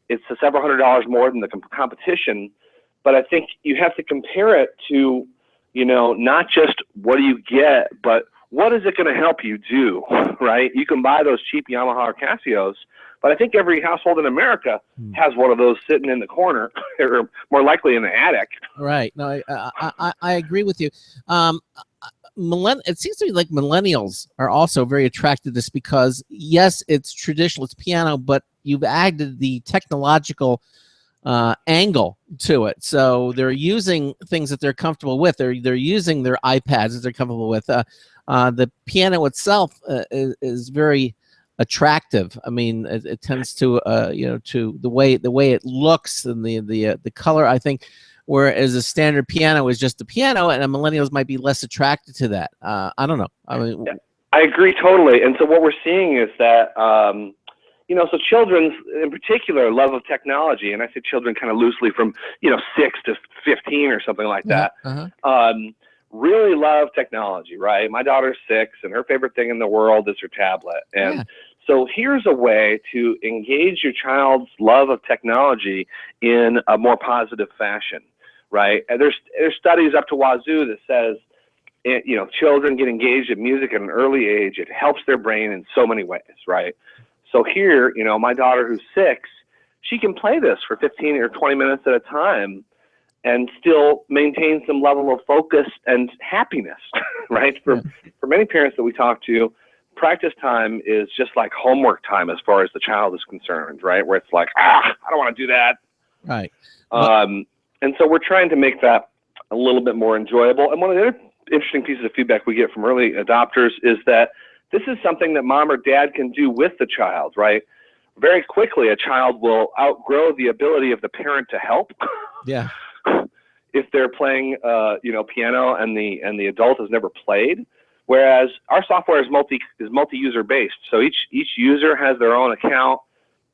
It's several $100s more than the competition. But I think you have to compare it to, not just what do you get, but what is it going to help you do, right? You can buy those cheap Yamaha or Casios, but I think every household in America has one of those sitting in the corner, or more likely in the attic. Right. No, I agree with you. It seems to me like millennials are also very attracted to this, because yes, it's traditional, it's piano, but you've added the technological angle to it. So they're using things that they're comfortable with. They're using their iPads that they're comfortable with. The piano itself is very attractive. I mean, it tends to to the way it looks and the color, I think, whereas a standard piano is just a piano, and millennials might be less attracted to that. I don't know. I mean, yeah, I agree totally. And so what we're seeing is that so children's in particular love of technology, and I say children kind of loosely, from 6 to 15 or something like that. Really love technology, right? My daughter's 6, and her favorite thing in the world is her tablet. And so here's a way to engage your child's love of technology in a more positive fashion, right? And there's studies up to wazoo that says, children get engaged in music at an early age. It helps their brain in so many ways, right? So here, my daughter who's 6, she can play this for 15 or 20 minutes at a time and still maintain some level of focus and happiness, right? For many parents that we talk to, practice time is just like homework time as far as the child is concerned, right? Where it's like, I don't want to do that. Right. And so we're trying to make that a little bit more enjoyable. And one of the other interesting pieces of feedback we get from early adopters is that this is something that mom or dad can do with the child, right? Very quickly, a child will outgrow the ability of the parent to help. Yeah. If they're playing, piano and the adult has never played, whereas our software is multi-user based. So each user has their own account,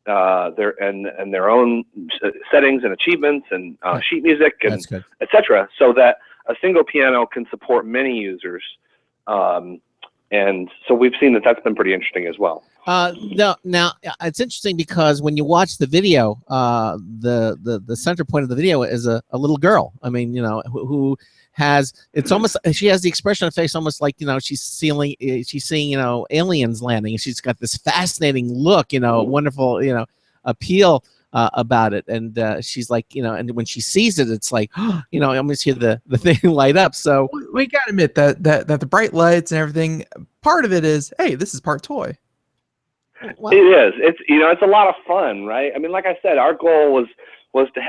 their own settings and achievements and sheet music and etc. So that a single piano can support many users, and so we've seen that that's been pretty interesting as well. Now it's interesting because when you watch the video, the center point of the video is a little girl. I mean, who has, it's almost, she has the expression on her face almost like, she's seeing aliens landing, and she's got this fascinating look, wonderful, appeal about it. And she's like, and when she sees it, it's like, I almost hear the thing light up. So we gotta admit that the bright lights and everything, part of it is, hey, this is part toy. Well, it is. It's a lot of fun, right? I mean, like I said, our goal was to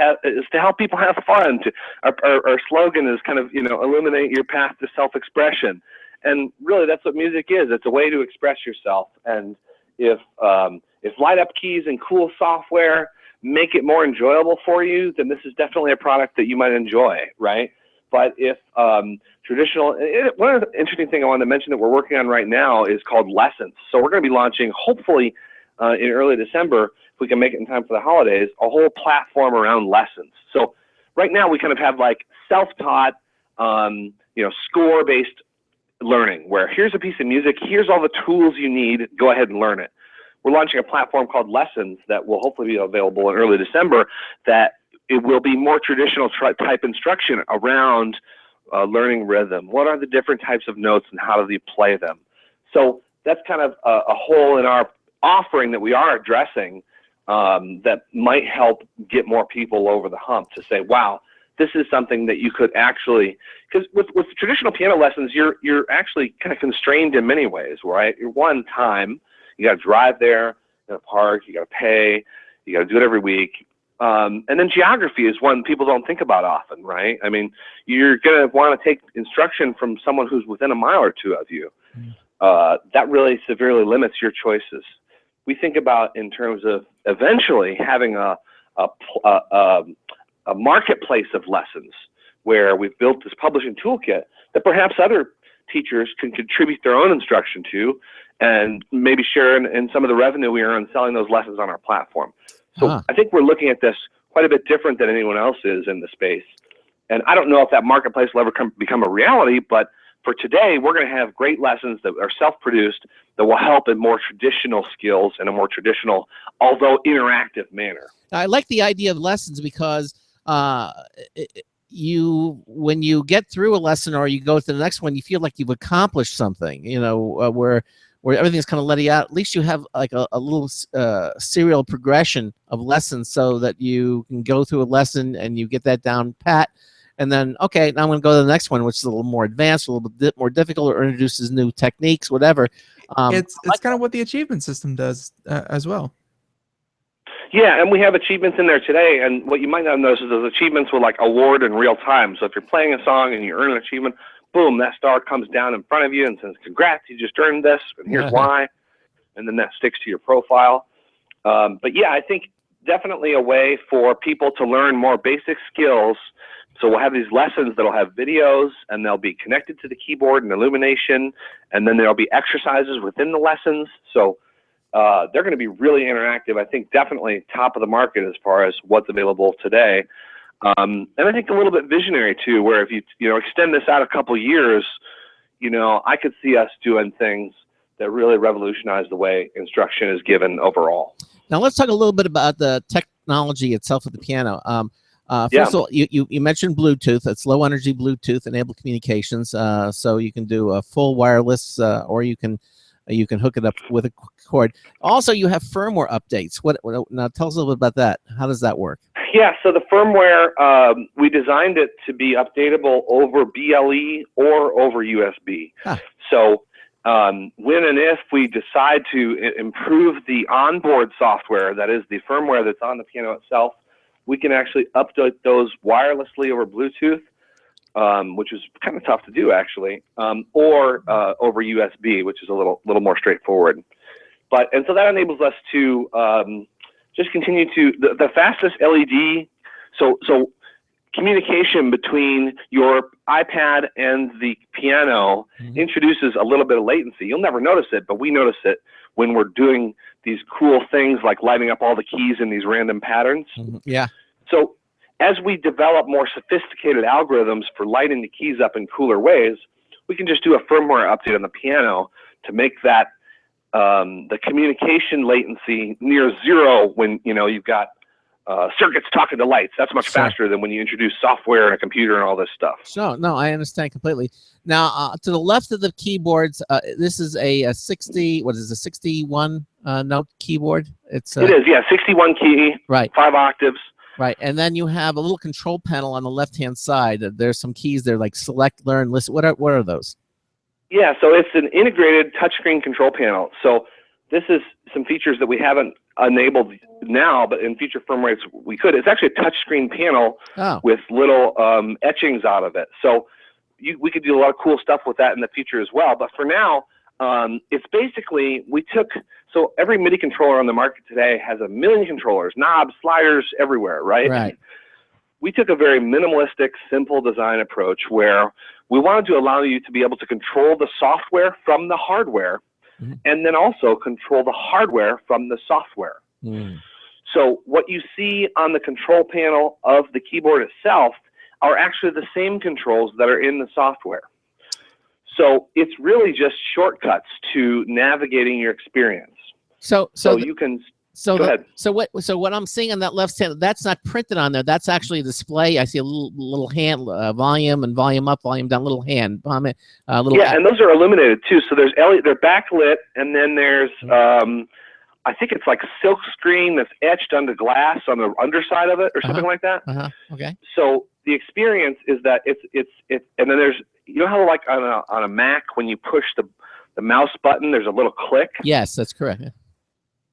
help people have fun. Our slogan is kind of, illuminate your path to self-expression. And really, that's what music is. It's a way to express yourself. And if light-up keys and cool software make it more enjoyable for you, then this is definitely a product that you might enjoy, right? But if one of the interesting things I wanted to mention that we're working on right now is called Lessons. So we're going to be launching, hopefully in early December, if we can make it in time for the holidays, a whole platform around lessons. So right now we kind of have like self-taught score-based learning, where here's a piece of music, here's all the tools you need, go ahead and learn it. We're launching a platform called Lessons that will hopefully be available in early December, that it will be more traditional type instruction around learning rhythm. What are the different types of notes and how do you play them? So that's kind of a hole in our offering that we are addressing that might help get more people over the hump to say, wow, this is something that you could actually, because with traditional piano lessons, you're actually kind of constrained in many ways, right? You're one time, you got to drive there, you got to park, you got to pay, you got to do it every week. And then geography is one people don't think about often, right? I mean, you're going to want to take instruction from someone who's within a mile or two of you. That really severely limits your choices. We think about in terms of eventually having a marketplace of lessons where we've built this publishing toolkit that perhaps other teachers can contribute their own instruction to and maybe share in some of the revenue we earn selling those lessons on our platform. So I think we're looking at this quite a bit different than anyone else is in the space. And I don't know if that marketplace will ever become a reality, but for today, we're going to have great lessons that are self-produced that will help in more traditional skills in a more traditional, although interactive manner. I like the idea of lessons because when you get through a lesson or you go to the next one, you feel like you've accomplished something, where everything's kind of letting out. At least you have like a little serial progression of lessons so that you can go through a lesson and you get that down pat. And then, okay, now I'm going to go to the next one, which is a little more advanced, a little bit more difficult, or introduces new techniques, whatever. It's kind of what the achievement system does as well. Yeah, and we have achievements in there today, and what you might not notice is those achievements will like award in real time. So if you're playing a song and you earn an achievement, boom, that star comes down in front of you and says, congrats, you just earned this, and here's why. And then that sticks to your profile. But yeah, I think definitely a way for people to learn more basic skills. So we'll have these lessons that'll have videos, and they'll be connected to the keyboard and illumination, and then there'll be exercises within the lessons. So they're going to be really interactive. I think definitely top of the market as far as what's available today. And I think a little bit visionary too, where if you extend this out a couple years, I could see us doing things that really revolutionize the way instruction is given overall. Now let's talk a little bit about the technology itself of the piano. First of all, you mentioned Bluetooth. It's low energy Bluetooth enabled communications. So you can do a full wireless, or you can hook it up with a cord. Also, you have firmware updates. Now tell us a little bit about that. How does that work? Yeah, so the firmware, we designed it to be updatable over BLE or over USB. So when and if we decide to improve the onboard software, that is the firmware that's on the piano itself, we can actually update those wirelessly over Bluetooth, which is kind of tough to do actually, or over USB, which is a little more straightforward. And so that enables us to just continue to the fastest LED. So communication between your iPad and the piano introduces a little bit of latency. You'll never notice it, but we notice it when we're doing these cool things like lighting up all the keys in these random patterns. Yeah. So as we develop more sophisticated algorithms for lighting the keys up in cooler ways, we can just do a firmware update on the piano to make that the communication latency near zero when you've got circuits talking to lights. That's much faster than when you introduce software and a computer and all this stuff. So no, I understand completely. Now to the left of the keyboards, this is a 61 note keyboard. It is, yeah, 61 key, right, 5 octaves. Right, and then you have a little control panel on the left-hand side. There's some keys there like select, learn, listen. What are those? Yeah, so it's an integrated touchscreen control panel. So this is some features that we haven't enabled now, but in future firmwares we could. It's actually a touchscreen panel with little etchings out of it. So we could do a lot of cool stuff with that in the future as well. But for now, it's basically so every MIDI controller on the market today has a million controllers, knobs, sliders everywhere, right? Right. We took a very minimalistic, simple design approach where we wanted to allow you to be able to control the software from the hardware, and then also control the hardware from the software. So what you see on the control panel of the keyboard itself are actually the same controls that are in the software. So it's really just shortcuts to navigating your experience. So you can. So Go ahead. So what I'm seeing on that left hand, that's not printed on there. That's actually a display. I see a little hand, volume and volume up, volume down, little hand, little. Yeah, and those are illuminated too. So there's they're backlit, and then there's I think it's like a silk screen that's etched onto glass on the underside of it, or something like that. Okay. So the experience is that it's and then there's, you know how like on a Mac when you push the mouse button, there's a little click. Yes, that's correct.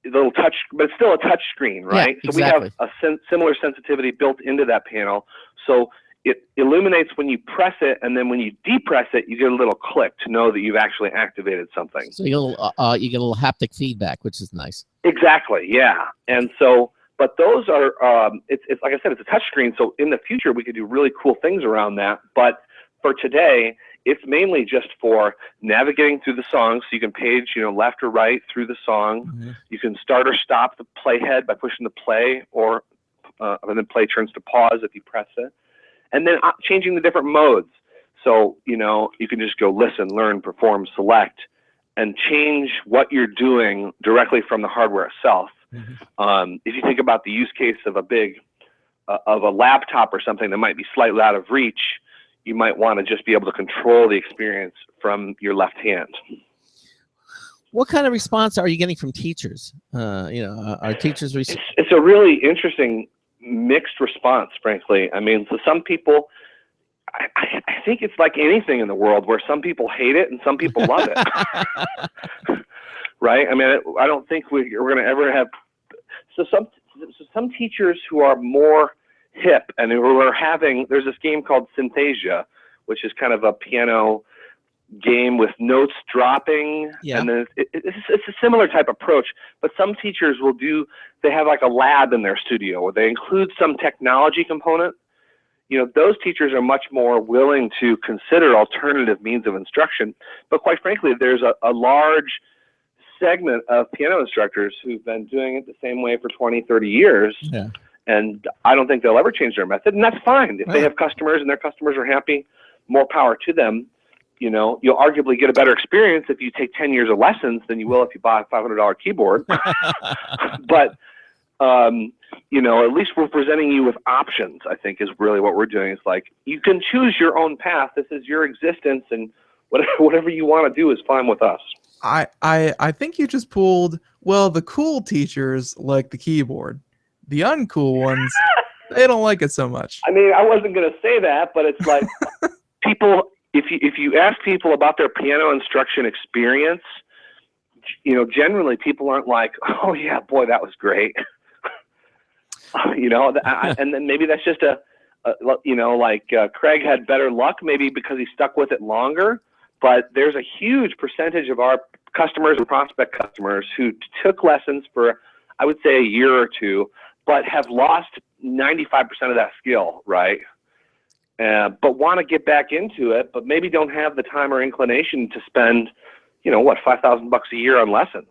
A little touch, but it's still a touch screen, right? Yeah, so we have a similar sensitivity built into that panel. So it illuminates when you press it, and then when you depress it, you get a little click to know that you've actually activated something. So you get a little haptic feedback, which is nice. Exactly, yeah. And so, but those are, it's like I said, it's a touch screen. So in the future, we could do really cool things around that. But for today, it's mainly just for navigating through the song. So you can page, left or right through the song. Mm-hmm. You can start or stop the playhead by pushing the play, or and then play turns to pause if you press it. And then changing the different modes. So, you can just go listen, learn, perform, select, and change what you're doing directly from the hardware itself. Mm-hmm. If you think about the use case of a laptop or something that might be slightly out of reach, you might want to just be able to control the experience from your left hand. What kind of response are you getting from teachers? Are teachers? It's a really interesting mixed response, frankly. I mean, so some people, I think it's like anything in the world where some people hate it and some people love it. Right? I mean, I don't think we're going to ever have. So some teachers who are more hip and who are having, there's this game called Synthesia, which is kind of a piano game with notes dropping. Yeah. And then it's a similar type approach, but some teachers they have like a lab in their studio where they include some technology component. Those teachers are much more willing to consider alternative means of instruction. But quite frankly, there's a large segment of piano instructors who've been doing it the same way for 20, 30 years. Yeah. And I don't think they'll ever change their method. And that's fine. If they have customers and their customers are happy, more power to them. You'll arguably get a better experience if you take 10 years of lessons than you will if you buy a $500 keyboard. But, at least we're presenting you with options, I think, is really what we're doing. It's like, you can choose your own path. This is your existence, and whatever you want to do is fine with us. I think you just pulled, the cool teachers like the keyboard. The uncool ones, they don't like it so much. I mean, I wasn't going to say that, but it's like people, if you ask people about their piano instruction experience, generally people aren't like, oh yeah, boy, that was great. And then maybe that's just Craig had better luck, maybe because he stuck with it longer. But there's a huge percentage of our customers and prospect customers who took lessons for, I would say, a year or two, but have lost 95% of that skill, right? But want to get back into it, but maybe don't have the time or inclination to spend, $5,000 a year on lessons.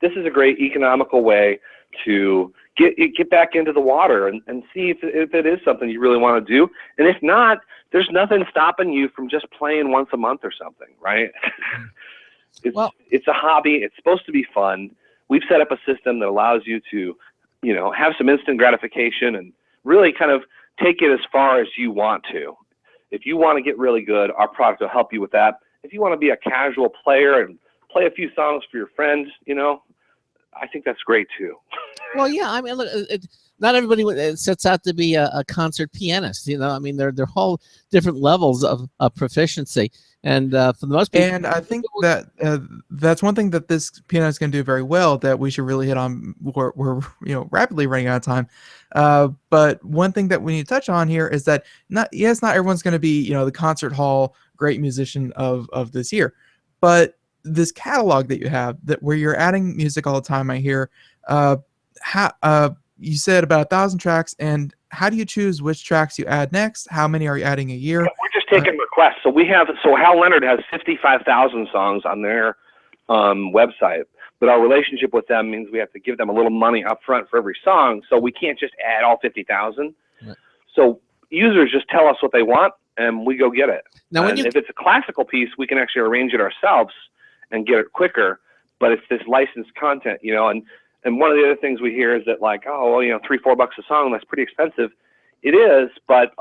This is a great economical way to get back into the water and see if it is something you really want to do. And if not, there's nothing stopping you from just playing once a month or something, right? It's a hobby. It's supposed to be fun. We've set up a system that allows you to, have some instant gratification and really kind of take it as far as you want to. If you want to get really good, our product will help you with that. If you want to be a casual player and play a few songs for your friends, I think that's great too. Well, yeah, I mean, look, not everybody sets out to be a concert pianist. I mean, they're whole different levels of proficiency. And for the most people, and I think that that's one thing that this piano is going to do very well that we should really hit on. We're rapidly running out of time. But one thing that we need to touch on here is that not everyone's going to be the concert hall great musician of this year, but this catalog that you have where you're adding music all the time. I hear you said about 1,000 tracks, and how do you choose which tracks you add next? How many are you adding a year? We're just taking requests. So Hal Leonard has 55,000 songs on their website, but our relationship with them means we have to give them a little money up front for every song, so we can't just add all 50,000. Right. So users just tell us what they want, and we go get it. Now, and if it's a classical piece, we can actually arrange it ourselves and get it quicker. But it's this licensed content, you know. And one of the other things we hear is that, like, oh, well, you know, $3-4 a song, that's pretty expensive. It is, but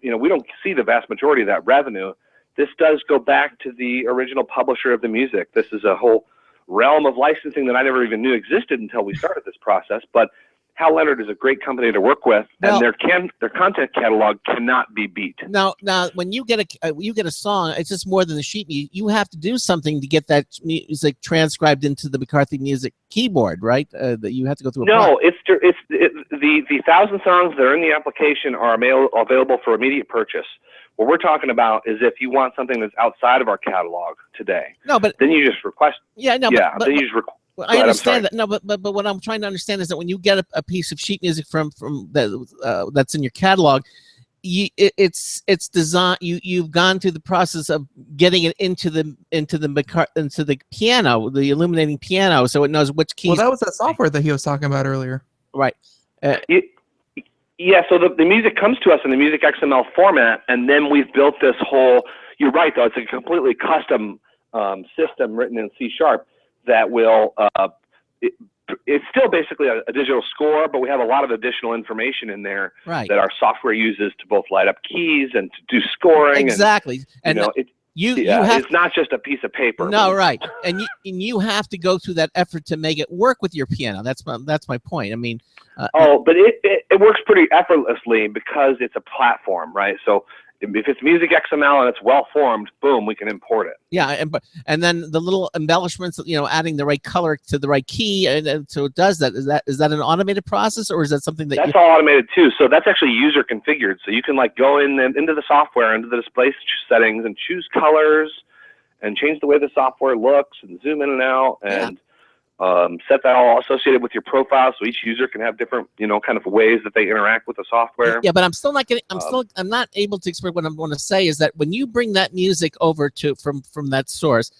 you know, we don't see the vast majority of that revenue. This does go back to the original publisher of the music. This is a whole realm of licensing that I never even knew existed until we started this process. But Hal Leonard is a great company to work with, and their content catalog cannot be beat. Now, when you get a song, it's just more than the sheet music. You have to do something to get that music transcribed into the McCarthy Music keyboard, right? That you have to go through. No, the 1,000 songs that are in the application are available for immediate purchase. What we're talking about is if you want something that's outside of our catalog today. No, but then you just request. Yeah, no, yeah, but then you just request. Well, I understand that. No, but what I'm trying to understand is that when you get a piece of sheet music from that that's in your catalog, it's designed. You've gone through the process of getting it into the piano, the illuminating piano, so it knows which keys. Well, that was that software that he was talking about earlier. Right. Yeah. So the music comes to us in the music XML format, and then we've built this whole. You're right, though. It's a completely custom system written in C# that will, it's still basically a digital score, but we have a lot of additional information in there that our software uses to both light up keys and to do scoring. Exactly. And you know, it's not just a piece of paper. No, right. And you have to go through that effort to make it work with your piano. That's my point. I mean, but it works pretty effortlessly because it's a platform, right? So if it's music XML and it's well formed, boom, we can import it. Yeah, and then the little embellishments, you know, adding the right color to the right key, and so it does that. Is that an automated process, or is that something that's all automated too? So that's actually user configured. So you can like go into the software, into the display settings, and choose colors, and change the way the software looks, and zoom in and out, and set that all associated with your profile, so each user can have different, you know, kind of ways that they interact with the software. Yeah, but I'm still not getting. I'm not able to express what I want to say. Is that when you bring that music over from that source,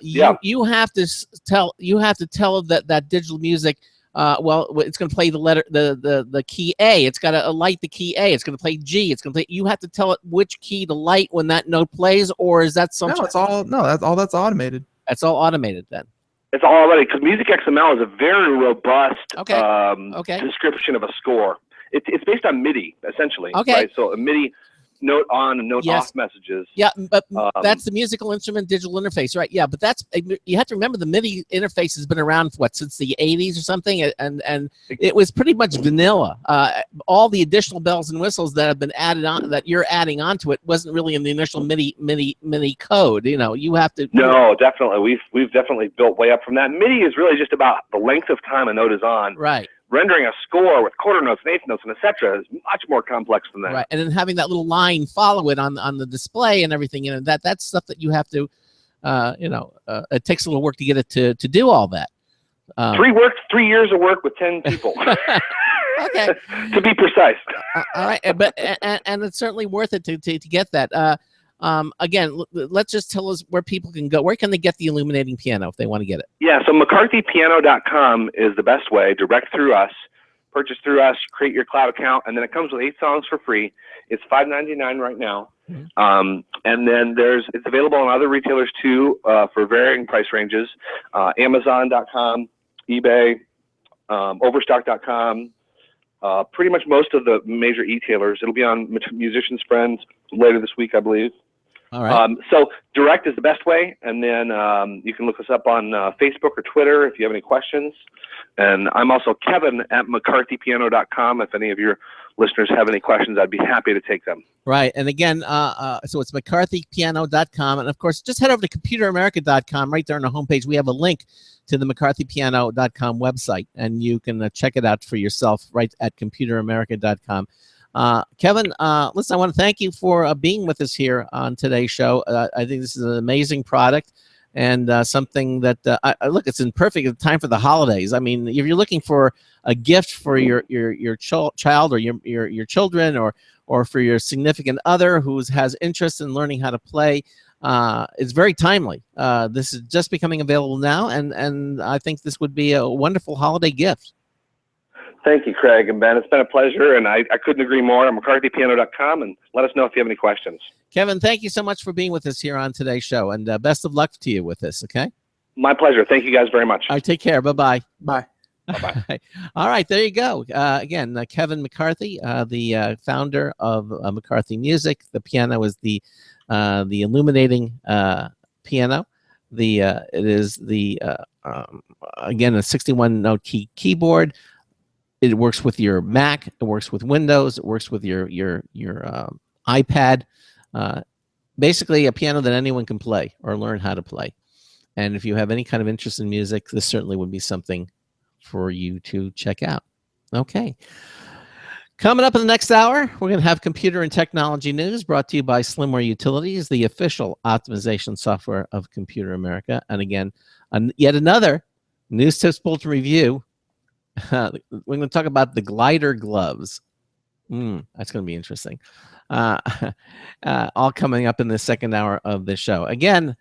you have to tell that digital music. Well, it's going to play the key A. It's got to light the key A. It's going to play G. It's going to play. You have to tell it which key to light when that note plays, or is that something? That's automated. That's all automated then. It's all already, because Music XML is a very robust description of a score. It's based on MIDI, essentially. Okay. Right? So a MIDI note on and note off messages. Yeah, but that's the musical instrument digital interface, right? Yeah, but you have to remember the MIDI interface has been around since the 80s or something, and it was pretty much vanilla. All the additional bells and whistles that have been added on, that you're adding onto it, wasn't really in the initial MIDI code. You know, you have to. No, definitely. We've definitely built way up from that. MIDI is really just about the length of time a note is on. Right. Rendering a score with quarter notes and eighth notes and etc. is much more complex than that. Right, and then having that little line follow it on the display and everything, you know, that's stuff that you have to, it takes a little work to get it to do all that. 3 years of work with 10 people. Okay. To be precise. All right, but and it's certainly worth it to get that. Again, let's just tell us where people can go. Where can they get the illuminating piano if they want to get it? Yeah, so McCarthyPiano.com is the best way. Direct through us, purchase through us, create your cloud account, and then it comes with 8 songs for free. It's $5.99 right now. And then it's available on other retailers too, for varying price ranges. Amazon.com, eBay, Overstock.com, pretty much most of the major e-tailers. It'll be on Musician's Friends later this week, I believe. All right. So direct is the best way, and then you can look us up on Facebook or Twitter if you have any questions. And I'm also Kevin at McCarthyPiano.com. If any of your listeners have any questions, I'd be happy to take them. Right. And again, so it's McCarthyPiano.com. And of course, just head over to ComputerAmerica.com. Right there on the homepage, we have a link to the McCarthyPiano.com website, and you can check it out for yourself right at ComputerAmerica.com. Kevin, listen, I want to thank you for being with us here on today's show. I think this is an amazing product, and something that look, it's in perfect time for the holidays. I mean, if you're looking for a gift for your child or your children, or for your significant other who has interest in learning how to play, it's very timely. This is just becoming available now, and I think this would be a wonderful holiday gift. Thank you, Craig and Ben. It's been a pleasure, and I couldn't agree more. McCarthyPiano.com, and let us know if you have any questions. Kevin, thank you so much for being with us here on today's show, and best of luck to you with this, okay? My pleasure. Thank you guys very much. All right, take care. Bye-bye. Bye. Bye-bye. All right, there you go. Again, Kevin McCarthy, the founder of McCarthy Music. The piano is the illuminating piano. It is again a 61-note keyboard. It works with your Mac. It works with Windows. It works with your iPad. Basically, a piano that anyone can play or learn how to play. And if you have any kind of interest in music, this certainly would be something for you to check out. Okay. Coming up in the next hour, we're going to have computer and technology news brought to you by Slimware Utilities, the official optimization software of Computer America. And again, yet another news tips bulletin review. We're going to talk about the glider gloves. That's going to be interesting. All coming up in the second hour of the show. Again,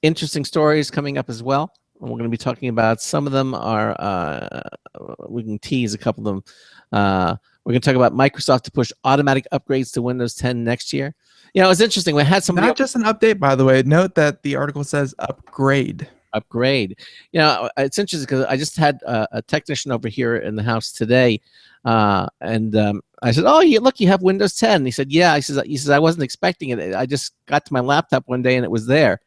interesting stories coming up as well. And we're going to be talking about some of them are, we can tease a couple of them. We're going to talk about Microsoft to push automatic upgrades to Windows 10 next year. You know, it's interesting. We had somebody. Not just an update, by the way. Note that the article says upgrade. Upgrade. You know, it's interesting because I just had a technician over here in the house today. And I said, "Oh, look, you have Windows 10." And he said, "Yeah." He says, "I wasn't expecting it. I just got to my laptop one day and it was there."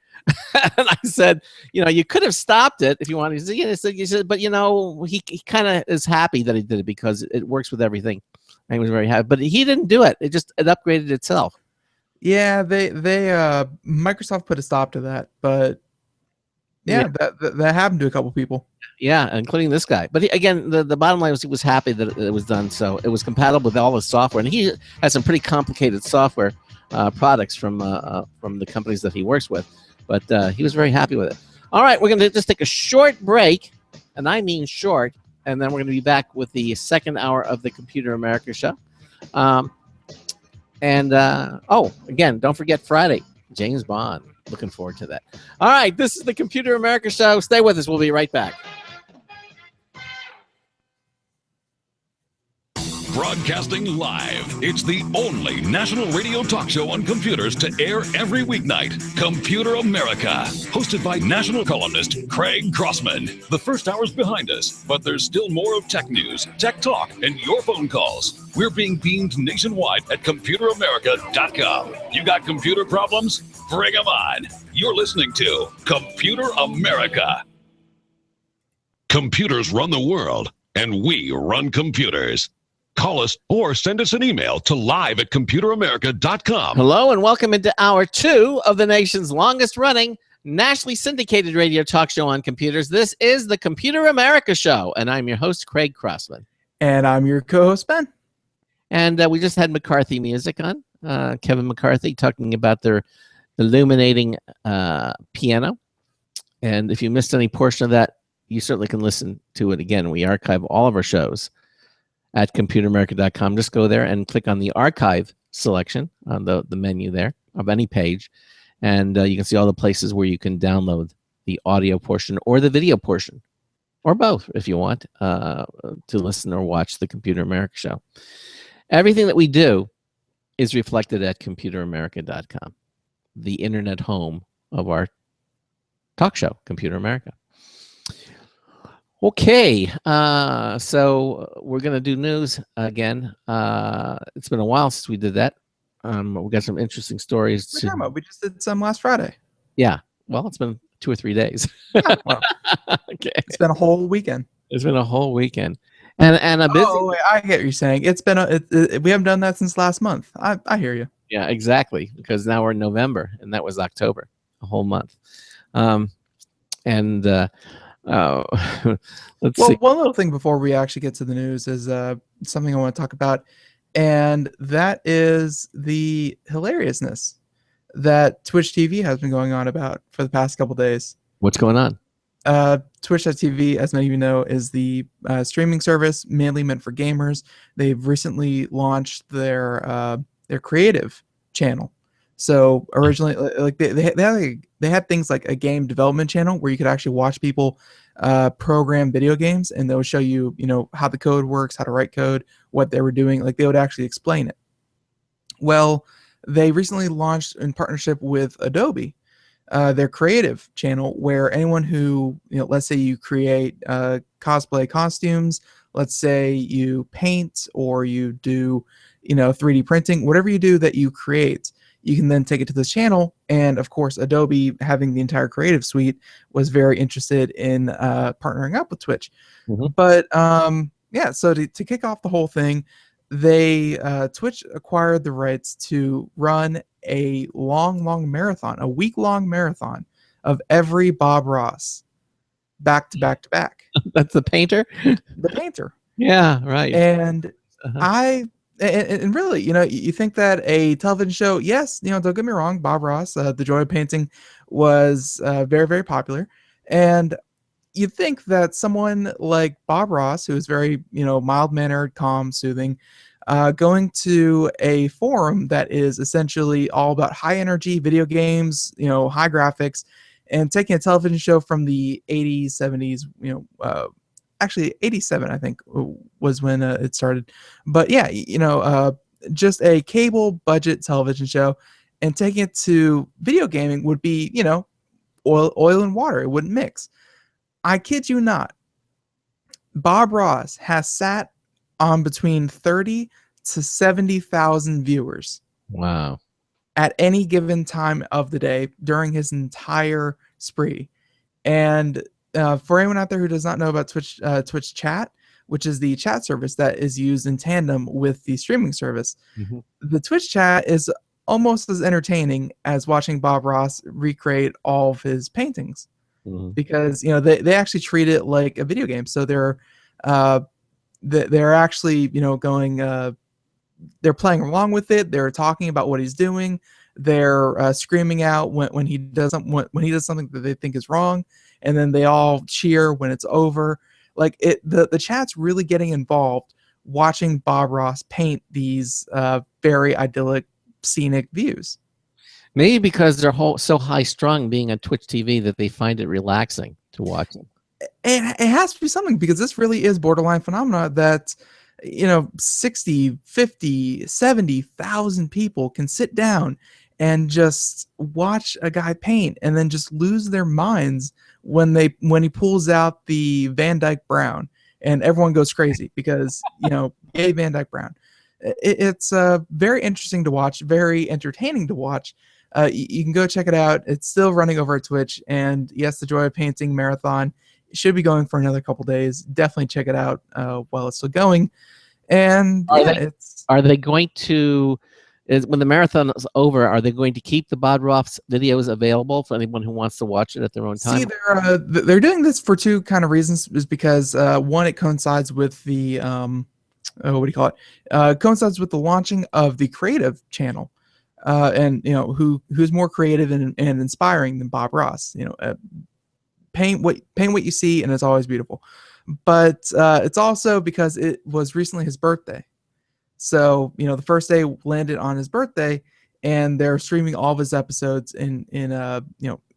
And I said, "You know, you could have stopped it if you wanted." He said, "But you know, he kind of is happy that he did it because it works with everything." And he was very happy, but he didn't do it. It upgraded itself. Yeah, they Microsoft put a stop to that, but yeah. That happened to a couple people. Yeah, including this guy. But again, the bottom line was he was happy that it was done. So it was compatible with all his software, and he has some pretty complicated software products from the companies that he works with. But he was very happy with it. All right, we're going to just take a short break, and I mean short, and then we're going to be back with the second hour of the Computer America show. Again, don't forget Friday, James Bond. Looking forward to that. All right, this is the Computer America show. Stay with us. We'll be right back. Broadcasting live. It's the only national radio talk show on computers to air every weeknight. Computer America. Hosted by national columnist Craig Crossman. The first hour's behind us, but there's still more of tech news, tech talk, and your phone calls. We're being beamed nationwide at ComputerAmerica.com. You got computer problems? Bring them on. You're listening to Computer America. Computers run the world, and we run computers. Call us or send us an email to live@ComputerAmerica.com. Hello and welcome into hour 2 of the nation's longest running nationally syndicated radio talk show on computers. This is the Computer America show, and I'm your host, Craig Crossman. And I'm your co-host, Ben. And we just had McCarthy music on, Kevin McCarthy talking about their illuminating piano. And if you missed any portion of that, you certainly can listen to it again. We archive all of our shows at ComputerAmerica.com. Just go there and click on the archive selection on the menu there of any page, and you can see all the places where you can download the audio portion or the video portion, or both if you want to listen or watch the Computer America show. Everything that we do is reflected at ComputerAmerica.com, the internet home of our talk show, Computer America. Okay, so we're going to do news again. It's been a while since we did that. We got some interesting stories. We just did some last Friday. Yeah, well, it's been 2 or 3 days. Yeah, well, okay, it's been a whole weekend. It's been a whole weekend, and a busy. Oh, wait, I get what you're saying. It's been we haven't done that since last month. I hear you. Yeah, exactly. Because now we're in November, and that was October, a whole month. Let's see. One little thing before we actually get to the news is something I want to talk about, and that is the hilariousness that Twitch TV has been going on about for the past couple days. What's going on? Twitch.tv, as many of you know, is the streaming service mainly meant for gamers. They've recently launched their creative channel. So originally, like they had things like a game development channel where you could actually watch people program video games, and they'll show you, how the code works, how to write code, what they were doing. Like they would actually explain it. Well, they recently launched in partnership with Adobe, their creative channel, where anyone who, let's say you create cosplay costumes, let's say you paint or you do, 3D printing, whatever you do that you create, you can then take it to this channel. And of course, Adobe, having the entire creative suite, was very interested in partnering up with Twitch. But yeah, so to kick off the whole thing, they Twitch acquired the rights to run a long marathon, a week-long marathon of every Bob Ross, back to back to back. That's the painter. The painter. Yeah, right. And and really, you think that a television show, yes, don't get me wrong, Bob Ross, The Joy of Painting, was very, very popular, and you'd think that someone like Bob Ross, who is very, mild-mannered, calm, soothing, going to a forum that is essentially all about high-energy video games, high graphics, and taking a television show from the 80s, 70s, actually 87, I think, was when it started. But yeah, just a cable budget television show, and taking it to video gaming would be, oil and water. It wouldn't mix. I kid you not. Bob Ross has sat on between 30 to 70,000 viewers. Wow. At any given time of the day during his entire spree. And for anyone out there who does not know about Twitch Chat, which is the chat service that is used in tandem with the streaming service, the Twitch Chat is almost as entertaining as watching Bob Ross recreate all of his paintings. Because they actually treat it like a video game, so they're actually going, they're playing along with it, they're talking about what he's doing, they're screaming out when he does something that they think is wrong, and then they all cheer when it's over. Like the chat's really getting involved watching Bob Ross paint these very idyllic, scenic views. Maybe because they're so high strung being on Twitch TV that they find it relaxing to watch them. It has to be something, because this really is borderline phenomena that 60, 50, 70,000 people can sit down and just watch a guy paint and then just lose their minds when he pulls out the Van Dyke Brown, and everyone goes crazy because yay Van Dyke Brown. It's very interesting to watch, very entertaining to watch. You can go check it out. It's still running over at Twitch, and yes, the Joy of Painting marathon should be going for another couple days. Definitely check it out while it's still going. And are they going to, when the marathon is over, are they going to keep the Bob Ross videos available for anyone who wants to watch it at their own time? See, they're doing this for two kind of reasons. Is because one, it coincides with the what do you call it? Coincides with the launching of the creative channel. And who's more creative and inspiring than Bob Ross? Paint what you see, and it's always beautiful. But it's also because it was recently his birthday, so the first day landed on his birthday, and they're streaming all of his episodes in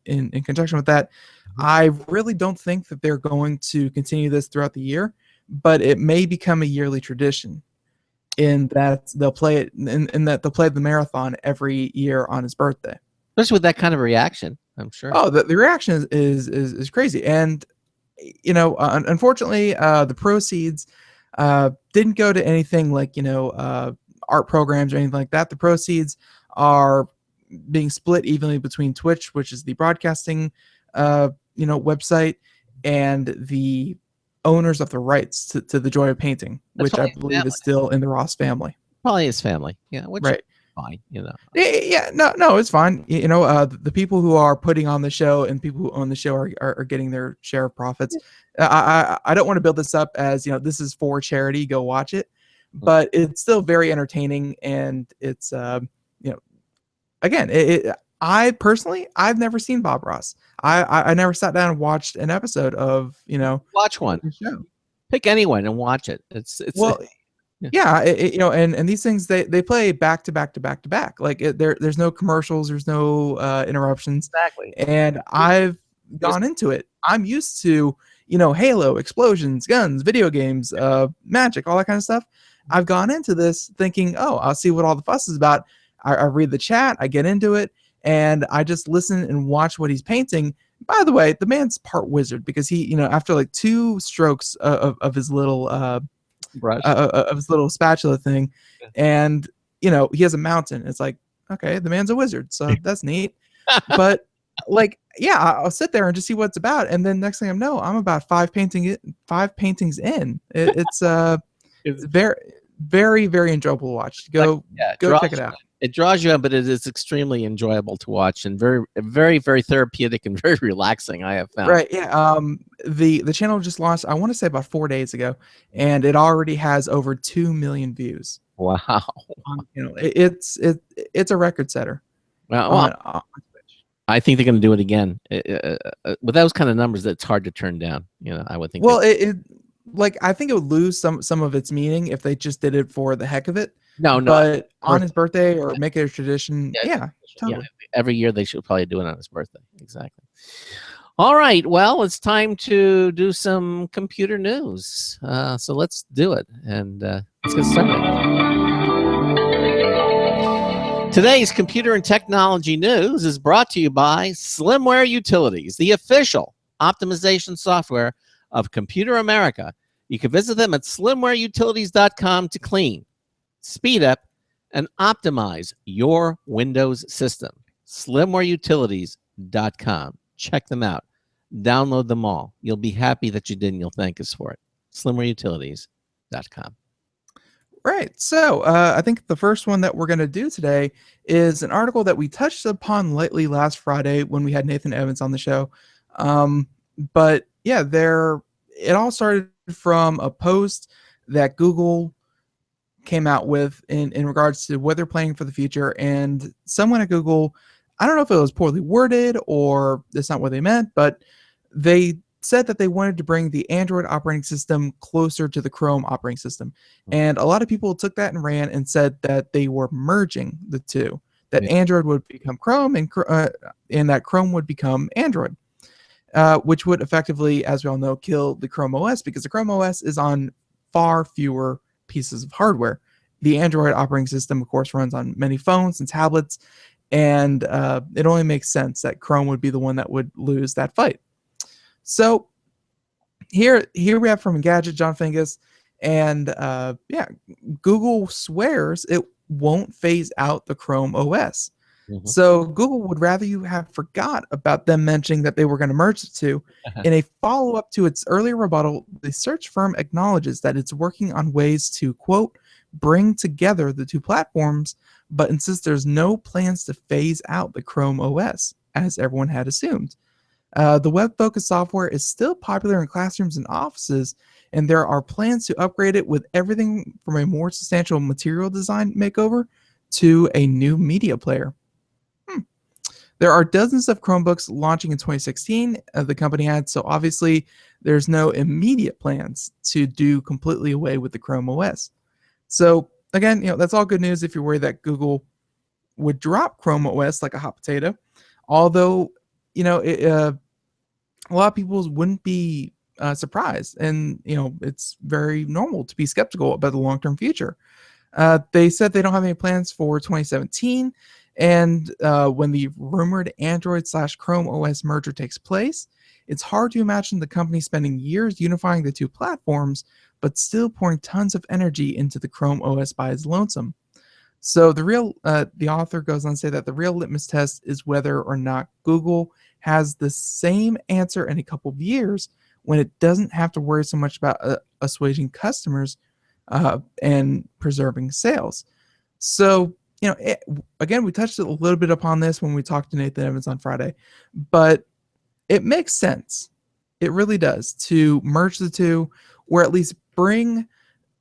conjunction with that. I really don't think that they're going to continue this throughout the year, but it may become a yearly tradition, in that they'll play it, in that they'll play the marathon every year on his birthday. Especially with that kind of reaction, I'm sure. Oh, the reaction is crazy. And unfortunately, the proceeds didn't go to anything like art programs or anything like that. The proceeds are being split evenly between Twitch, which is the broadcasting website, and the owners of the rights to the Joy of Painting, which I believe is still in the Ross family. Probably his family, yeah. Which right. Fine, Yeah, no, it's fine. The people who are putting on the show and people who own the show are getting their share of profits. I don't want to build this up as this is for charity, go watch it, but it's still very entertaining, and it's again, I personally, I've never seen Bob Ross. I never sat down and watched an episode of watch one show. Pick anyone and watch it. It's well. Yeah, and these things they play back to back to back to back. Like there's no commercials, there's no interruptions. Exactly. And I've gone into it. I'm used to, Halo, explosions, guns, video games, magic, all that kind of stuff. I've gone into this thinking, oh, I'll see what all the fuss is about. I read the chat, I get into it, and I just listen and watch what he's painting. By the way, the man's part wizard, because he, after like 2 strokes of his little Brush. of his little spatula thing, and he has a mountain. It's like, okay, the man's a wizard, so that's neat. But like, yeah, I'll sit there and just see what it's about, and then next thing I know, I'm about 5 paintings in. It's very, very, very enjoyable to watch. Go check it out. It draws you in, but it is extremely enjoyable to watch and very, very, very therapeutic and very relaxing, I have found. Right. Yeah. The channel just launched, I want to say about 4 days ago, and it already has over 2 million views. Wow. It's a record setter. Well, I think they're going to do it again. With those kind of numbers, it's hard to turn down. I would think. Well, I think it would lose some of its meaning if they just did it for the heck of it. No. But on his birthday, or make it a tradition. Yeah, totally. Yeah, every year they should probably do it on his birthday. Exactly. All right. Well, it's time to do some computer news. So let's do it, and let's get started. Today's computer and technology news is brought to you by Slimware Utilities, the official optimization software of Computer America. You can visit them at slimwareutilities.com to clean, speed up, and optimize your Windows system. slimwareutilities.com. Check them out. Download them all. You'll be happy that you did, and you'll thank us for it. slimwareutilities.com. Right. So I think the first one that we're going to do today is an article that we touched upon lightly last Friday when we had Nathan Evans on the show. But yeah, it all started from a post that Google came out with in regards to what they're planning for the future. And someone at Google, I don't know if it was poorly worded or that's not what they meant, but they said that they wanted to bring the Android operating system closer to the Chrome operating system. And a lot of people took that and ran and said that they were merging the two, that Android would become Chrome and that Chrome would become Android, which would effectively, as we all know, kill the Chrome OS, because the Chrome OS is on far fewer pieces of hardware. The Android operating system, of course, runs on many phones and tablets, and it only makes sense that Chrome would be the one that would lose that fight. So here we have from Engadget, John Fingus, and Google swears it won't phase out the Chrome OS. Mm-hmm. So Google would rather you have forgot about them mentioning that they were going to merge the two. In a follow-up to its earlier rebuttal, the search firm acknowledges that it's working on ways to, quote, bring together the two platforms, but insists there's no plans to phase out the Chrome OS, as everyone had assumed. The web-focused software is still popular in classrooms and offices, and there are plans to upgrade it with everything from a more substantial material design makeover to a new media player. There are dozens of Chromebooks launching in 2016, the company had, so obviously there's no immediate plans to do completely away with the Chrome OS. So again, that's all good news if you're worried that Google would drop Chrome OS like a hot potato, although a lot of people wouldn't be surprised, and it's very normal to be skeptical about the long-term future. They said they don't have any plans for 2017, and when the rumored Android/Chrome OS merger takes place, it's hard to imagine the company spending years unifying the two platforms, but still pouring tons of energy into the Chrome OS by its lonesome. So the author goes on to say that the real litmus test is whether or not Google has the same answer in a couple of years, when it doesn't have to worry so much about assuaging customers and preserving sales. So, again, we touched a little bit upon this when we talked to Nathan Evans on Friday, but it makes sense. It really does, to merge the two, or at least bring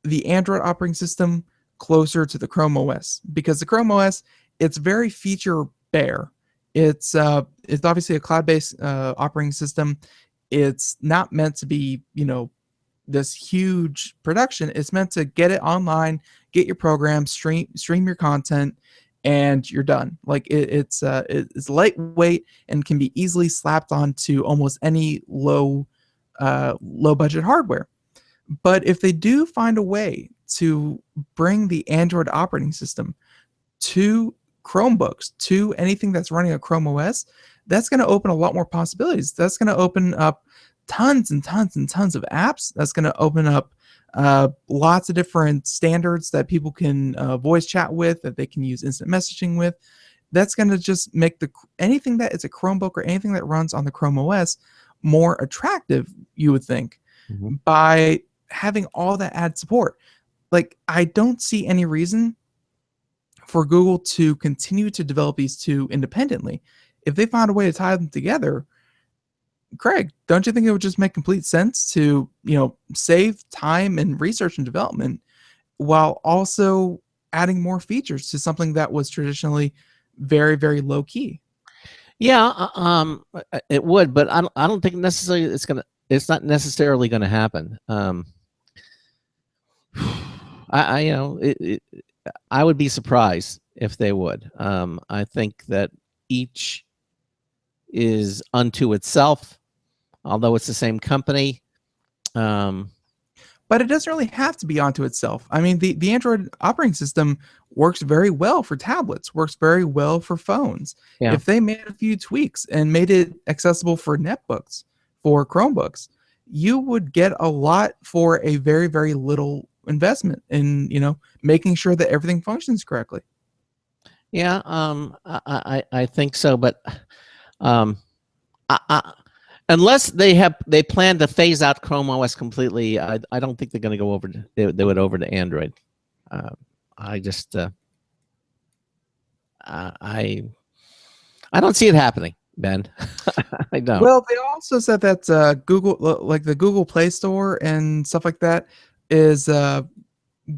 the Android operating system closer to the Chrome OS, because the Chrome OS, it's very feature bare. It's obviously a cloud-based operating system. It's not meant to be, this huge production. It's meant to get it online, get your programs, stream your content, and you're done. Like it's lightweight and can be easily slapped onto almost any low budget hardware. But if they do find a way to bring the Android operating system to Chromebooks, to anything that's running a Chrome OS, that's going to open a lot more possibilities. That's going to open up tons and tons and tons of apps. That's going to open up lots of different standards that people can voice chat with, that they can use instant messaging with. That's going to just make anything that is a Chromebook or anything that runs on the Chrome OS more attractive, you would think, by having all that added support. Like, I don't see any reason for Google to continue to develop these two independently. If they found a way to tie them together, Craig, don't you think it would just make complete sense to, save time and research and development while also adding more features to something that was traditionally very, very low key? Yeah, it would, but I don't think necessarily it's not necessarily gonna happen. I would be surprised if they would. I think that each is unto itself, although it's the same company. But it doesn't really have to be onto itself. I mean, the Android operating system works very well for tablets, works very well for phones. Yeah. If they made a few tweaks and made it accessible for netbooks, for Chromebooks, you would get a lot for a very, very little investment in, making sure that everything functions correctly. Yeah, I think so, but unless they plan to phase out Chrome OS completely, I don't think they're going to go over. They would over to Android. I just I don't see it happening, Ben. I don't. Well, they also said that Google, like the Google Play Store and stuff like that, is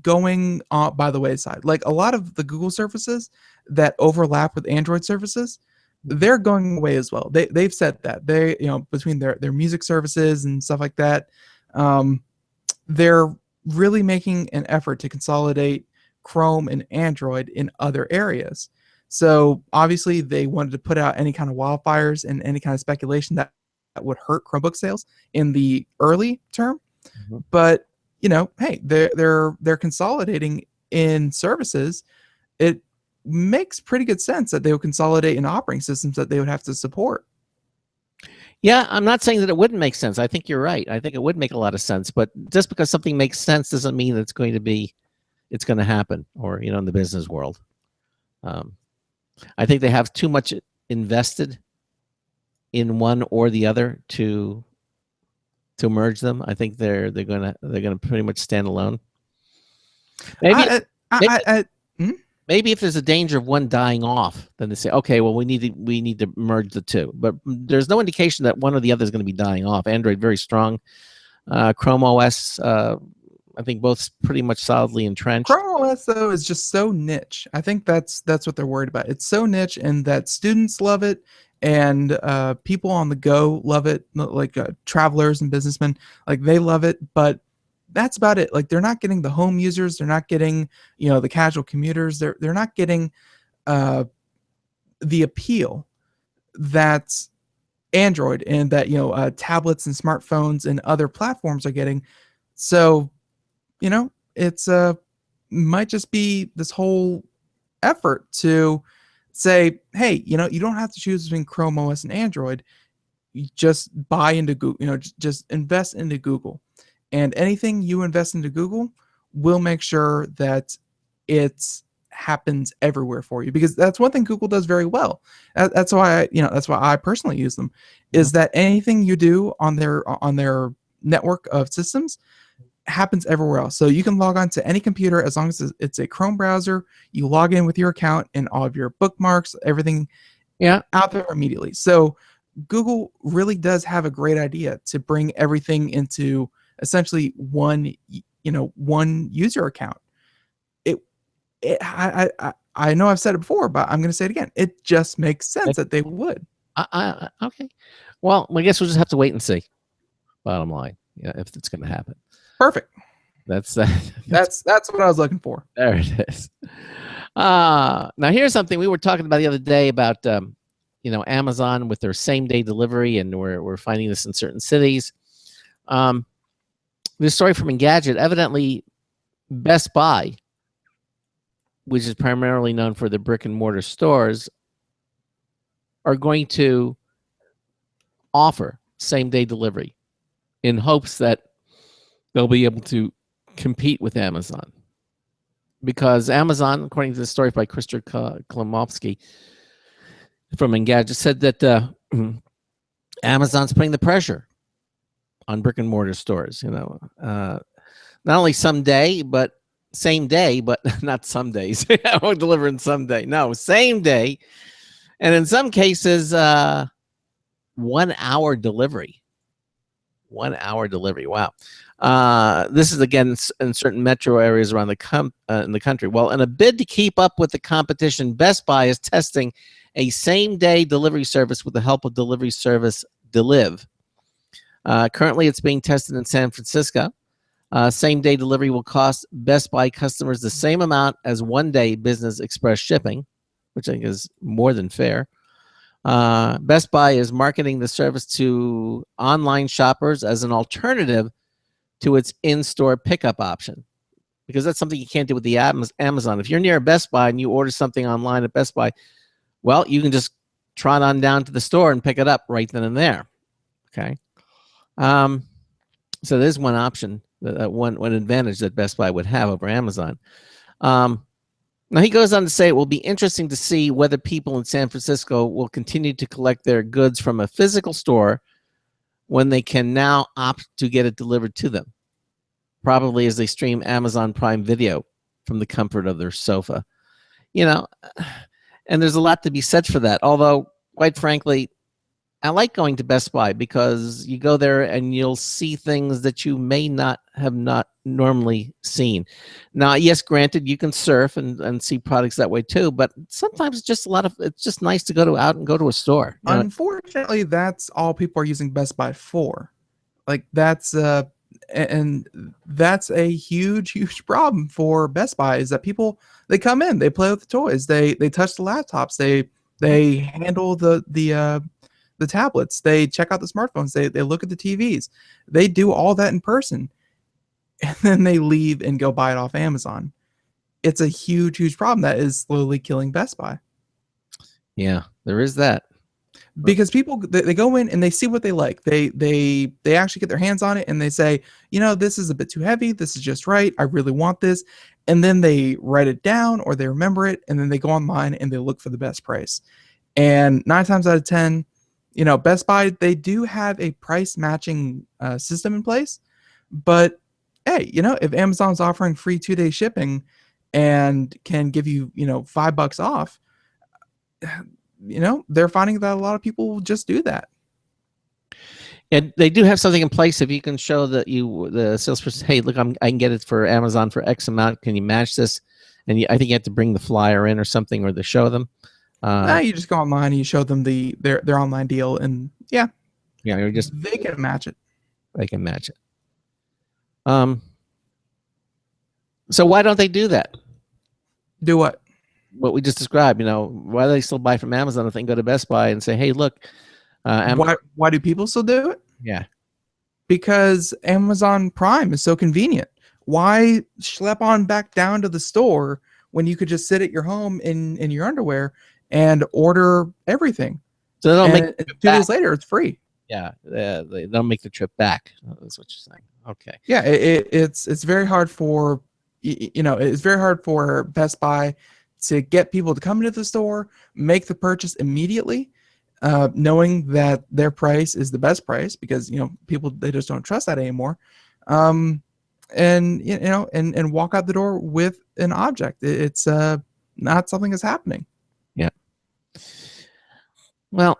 going by the wayside. Like a lot of the Google services that overlap with Android services, they're going away as well. They've said that they, between their music services and stuff like that, they're really making an effort to consolidate Chrome and Android in other areas. So obviously they wanted to put out any kind of wildfires and any kind of speculation that would hurt Chromebook sales in the early term. But hey, they're consolidating in services. It makes pretty good sense that they would consolidate in operating systems that they would have to support. Yeah, I'm not saying that it wouldn't make sense. I think you're right. I think it would make a lot of sense. But just because something makes sense doesn't mean that it's going to happen, or in the business world. I think they have too much invested in one or the other to merge them. I think they're gonna pretty much stand alone. Maybe if there's a danger of one dying off, then they say, okay, well, we need to merge the two. But there's no indication that one or the other is going to be dying off. Android very strong. Chrome OS, I think both pretty much solidly entrenched. Chrome OS though is just so niche. I think that's what they're worried about. It's so niche, and that students love it, and people on the go love it, like travelers and businessmen, like they love it. But that's about it. Like, they're not getting the home users. They're not getting, the casual commuters. They're not getting the appeal that Android and that, tablets and smartphones and other platforms are getting. So, it's might just be this whole effort to say, hey, you don't have to choose between Chrome OS and Android. You just buy into Google, just invest into Google. And anything you invest into Google will make sure that it happens everywhere for you, because that's one thing Google does very well. That's why I personally use them, is that anything you do on their network of systems happens everywhere else. So you can log on to any computer as long as it's a Chrome browser. You log in with your account and all of your bookmarks, everything, out there immediately. So Google really does have a great idea to bring everything into essentially one user account. I know I've said it before, but I'm going to say it again. It just makes sense that they would. Okay. Well, I guess we'll just have to wait and see. Bottom line, if it's going to happen. Perfect. That's what I was looking for. There it is. Now here's something we were talking about the other day about, Amazon with their same day delivery, and we're finding this in certain cities. This story from Engadget, evidently Best Buy, which is primarily known for the brick and mortar stores, are going to offer same day delivery in hopes that they'll be able to compete with Amazon. Because Amazon, according to the story by Christopher Klimovsky from Engadget, said that Amazon's putting the pressure on brick and mortar stores. Not only someday, but same day, but not some days. I won't deliver in some day. No, same day, and in some cases, 1 hour delivery. 1 hour delivery. Wow. This is again in certain metro areas around in the country. Well, in a bid to keep up with the competition, Best Buy is testing a same-day delivery service with the help of delivery service Deliv. Currently, it's being tested in San Francisco. Same-day delivery will cost Best Buy customers the same amount as one-day business express shipping, which I think is more than fair. Best Buy is marketing the service to online shoppers as an alternative to its in-store pickup option, because that's something you can't do with the Amazon. If you're near a Best Buy and you order something online at Best Buy, well, you can just trot on down to the store and pick it up right then and there. Okay. So there's one option, one advantage that Best Buy would have over Amazon. Now, he goes on to say it will be interesting to see whether people in San Francisco will continue to collect their goods from a physical store when they can now opt to get it delivered to them, probably as they stream Amazon Prime Video from the comfort of their sofa. And there's a lot to be said for that. Although, quite frankly, I like going to Best Buy because you go there and you'll see things that you may not have normally seen. Now, yes, granted, you can surf and see products that way too, but sometimes it's just nice to go out and go to a store. Unfortunately, that's all people are using Best Buy for. Like that's a huge problem for Best Buy, is that people, they come in, they play with the toys, they touch the laptops, they handle the tablets, they check out the smartphones, they look at the TVs, they do all that in person, and then they leave and go buy it off Amazon. It's a huge problem that is slowly killing Best Buy. Yeah, there is that. Because people, they go in and they see what they like. They actually get their hands on it and they say, this is a bit too heavy, this is just right, I really want this. And then they write it down or they remember it, and then they go online and they look for the best price. And 9 times out of 10, Best Buy, they do have a price matching system in place. But hey, if Amazon's offering free 2-day shipping and can give you, $5 off, they're finding that a lot of people just do that. And they do have something in place. If you can show the salesperson, hey, look, I can get it for Amazon for X amount. Can you match this? And I think you have to bring the flyer in or something, or to show them. You just go online and you show them their online deal, and yeah, they can match it. They can match it. So why don't they do that? Do what? What we just described. Why do they still buy from Amazon if they can go to Best Buy and say, hey, look. Why do people still do it? Yeah. Because Amazon Prime is so convenient. Why schlep on back down to the store when you could just sit at your home in your underwear and order everything? So they don't make 2 days later, it's free. Yeah, they don't make the trip back. That's what you're saying. Okay. Yeah, it's very hard for it's very hard for Best Buy to get people to come into the store, make the purchase immediately, knowing that their price is the best price, because people, they just don't trust that anymore, and walk out the door with an object. It's not something that's happening. Yeah. Well,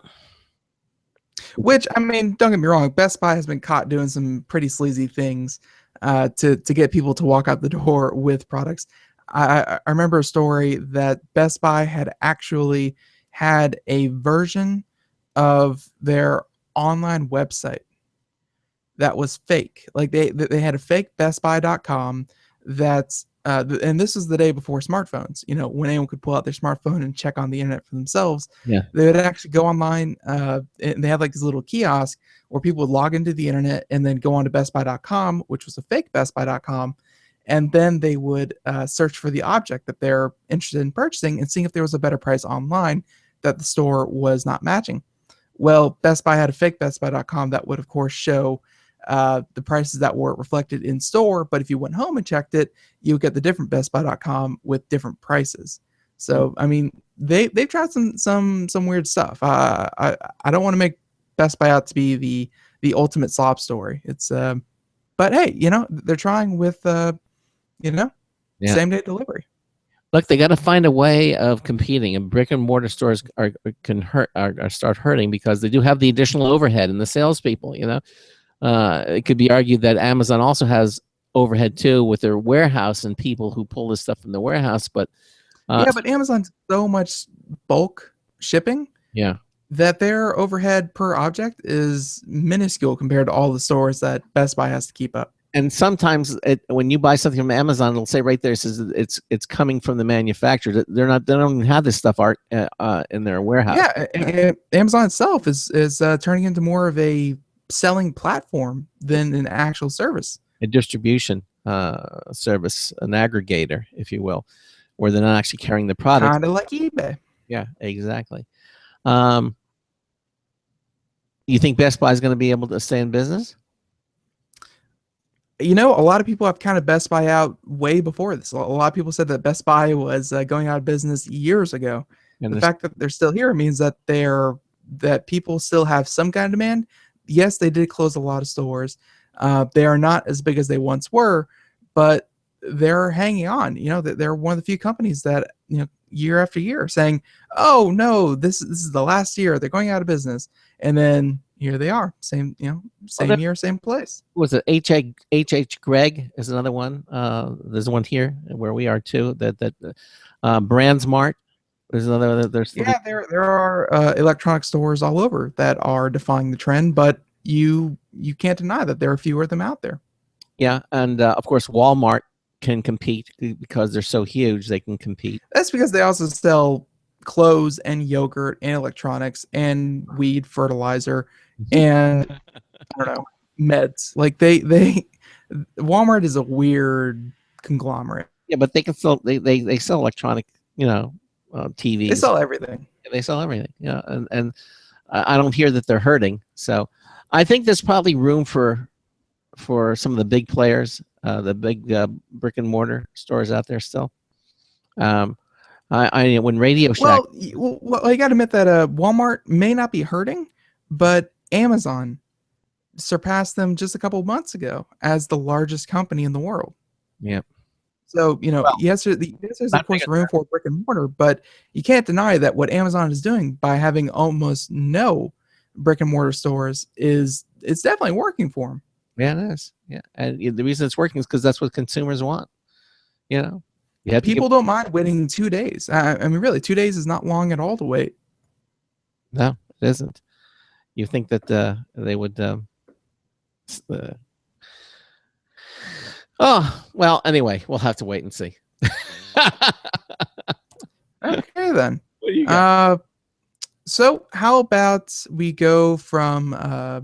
which, I mean, don't get me wrong, Best Buy has been caught doing some pretty sleazy things to get people to walk out the door with products. I remember a story that Best Buy had actually had a version of their online website that was fake. Like they had a fake bestbuy.com that's and this was the day before smartphones. When anyone could pull out their smartphone and check on the internet for themselves. Yeah. They would actually go online, and they had like this little kiosk where people would log into the internet and then go on to bestbuy.com, which was a fake bestbuy.com, and then they would search for the object that they're interested in purchasing and seeing if there was a better price online that the store was not matching. Well, Best Buy had a fake bestbuy.com that would, of course, show the prices that were reflected in store, but if you went home and checked it, you would get the different bestbuy.com with different prices. So, I mean, they've tried some weird stuff. I don't want to make Best Buy out to be the ultimate sob story. It's but hey, they're trying with same day delivery. Look, they got to find a way of competing, and brick and mortar stores are start hurting because they do have the additional overhead and the salespeople. It could be argued that Amazon also has overhead too with their warehouse and people who pull this stuff from the warehouse. But but Amazon's so much bulk shipping. Yeah. That their overhead per object is minuscule compared to all the stores that Best Buy has to keep up. And sometimes when you buy something from Amazon, it'll say right there, it says it's coming from the manufacturer. They don't even have this stuff in their warehouse. Yeah, Amazon itself is turning into more of a selling platform than an actual service. A distribution service, an aggregator, if you will, where they're not actually carrying the product. Kind of like eBay. Yeah, exactly. You think Best Buy is going to be able to stay in business? A lot of people have kind of Best Buy out way before this. A lot of people said that Best Buy was going out of business years ago. And the fact that they're still here means that that people still have some kind of demand. Yes, they did close a lot of stores. They are not as big as they once were, but they're hanging on. They're one of the few companies that year after year saying, "Oh no, this is the last year. They're going out of business," and then here they are, same year, same place. Was it H.H. Gregg is another one. There's one here where we are too. That Brandsmart is another. There are electronic stores all over that are defying the trend, but you can't deny that there are fewer of them out there. Yeah, and of course Walmart can compete because they're so huge. They can compete. That's because they also sell clothes and yogurt and electronics and weed fertilizer and I don't know, meds. Like they Walmart is a weird conglomerate. Yeah, but they can sell they sell electronic, TVs. They sell everything. They sell everything. Yeah, and I don't hear that they're hurting. So I think there's probably room for some of the big players, the big brick and mortar stores out there still. When Radio Shack. Well, you got to admit that Walmart may not be hurting, but Amazon surpassed them just a couple of months ago as the largest company in the world. Yeah. So yes, there's of course room for brick and mortar, but you can't deny that what Amazon is doing by having almost no brick and mortar stores it's definitely working for them. Yeah, it is. Yeah, and the reason it's working is because that's what consumers want. People don't mind waiting 2 days. I mean, really, 2 days is not long at all to wait. No, it isn't. You think that they would? Oh well. Anyway, we'll have to wait and see. Okay then. What do you got? So how about we go from? All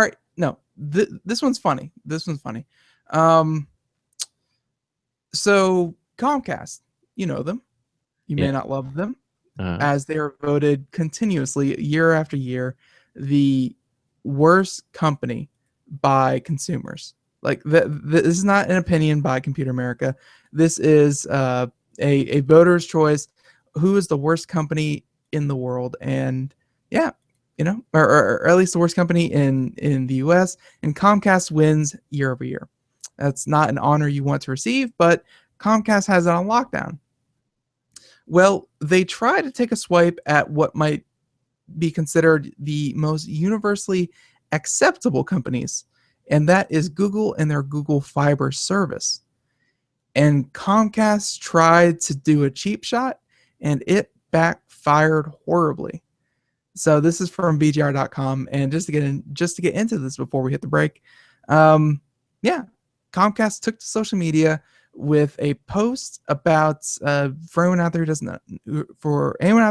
right. No, this one's funny. So Comcast, you know them. You may not love them, as they are voted continuously year after year the worst company by consumers. Like this is not an opinion by Computer America. This is a voter's choice. Who is the worst company in the world? And or at least the worst company in the U.S. And Comcast wins year over year. That's not an honor you want to receive, but Comcast has it on lockdown. Well, they try to take a swipe at what might be considered the most universally acceptable companies, and that is Google and their Google Fiber service. And Comcast tried to do a cheap shot, and it backfired horribly. So this is from BGR.com, and just to get into this before we hit the break, Comcast took to social media with a post about for anyone out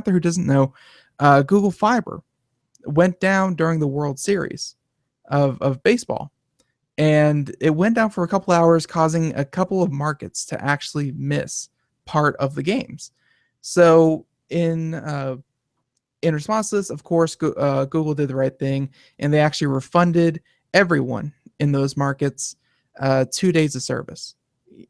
there who doesn't know, Google Fiber went down during the World Series of baseball, and it went down for a couple hours, causing a couple of markets to actually miss part of the games. So in response to this, of course, Google did the right thing, and they actually refunded everyone in those markets 2 days of service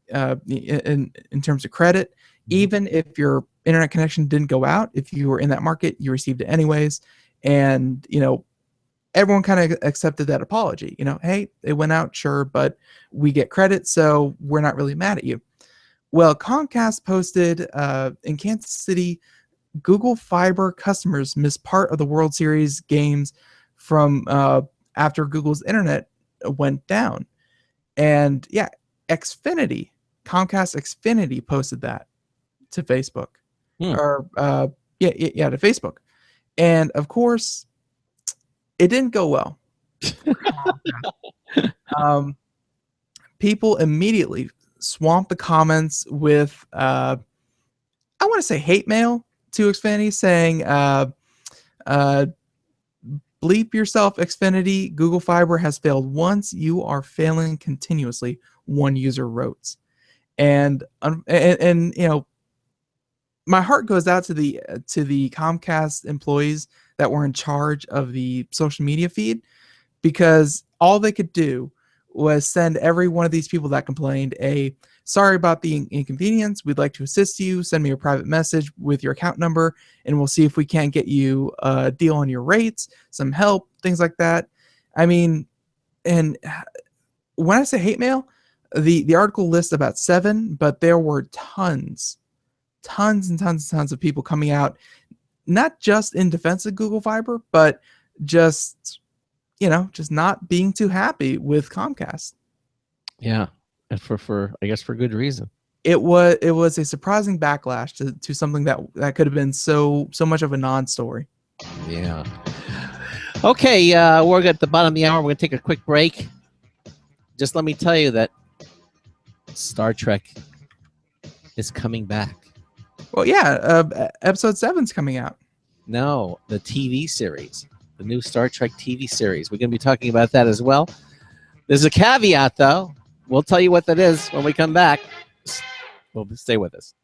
in terms of credit. Even if your internet connection didn't go out, if you were in that market, you received it anyways. And, everyone kind of accepted that apology. Hey, it went out, sure, but we get credit, so we're not really mad at you. Well, Comcast posted in Kansas City, Google Fiber customers missed part of the World Series games from after Google's internet went down. And yeah, Comcast Xfinity posted that to Facebook. To Facebook. And of course, it didn't go well. People immediately swamped the comments with, I want to say, hate mail to Xfinity, saying, bleep yourself, Xfinity. Google Fiber has failed once. You are failing continuously, one user wrote. And my heart goes out to the Comcast employees that were in charge of the social media feed, because all they could do was send every one of these people that complained sorry about the inconvenience. We'd like to assist you. Send me a private message with your account number, and we'll see if we can't get you a deal on your rates, some help, things like that. I mean, and when I say hate mail, the article lists about 7, but there were tons and tons of people coming out, not just in defense of Google Fiber, but just not being too happy with Comcast. Yeah, and for I guess for good reason. It was a surprising backlash to something that could have been so much of a non-story. Yeah. Okay, we're at the bottom of the hour. We're going to take a quick break. Just let me tell you that Star Trek is coming back. Well, yeah, episode 7's coming out. No, the TV series, the new Star Trek TV series. We're going to be talking about that as well. There's a caveat, though. We'll tell you what that is when we come back. Well, stay with us.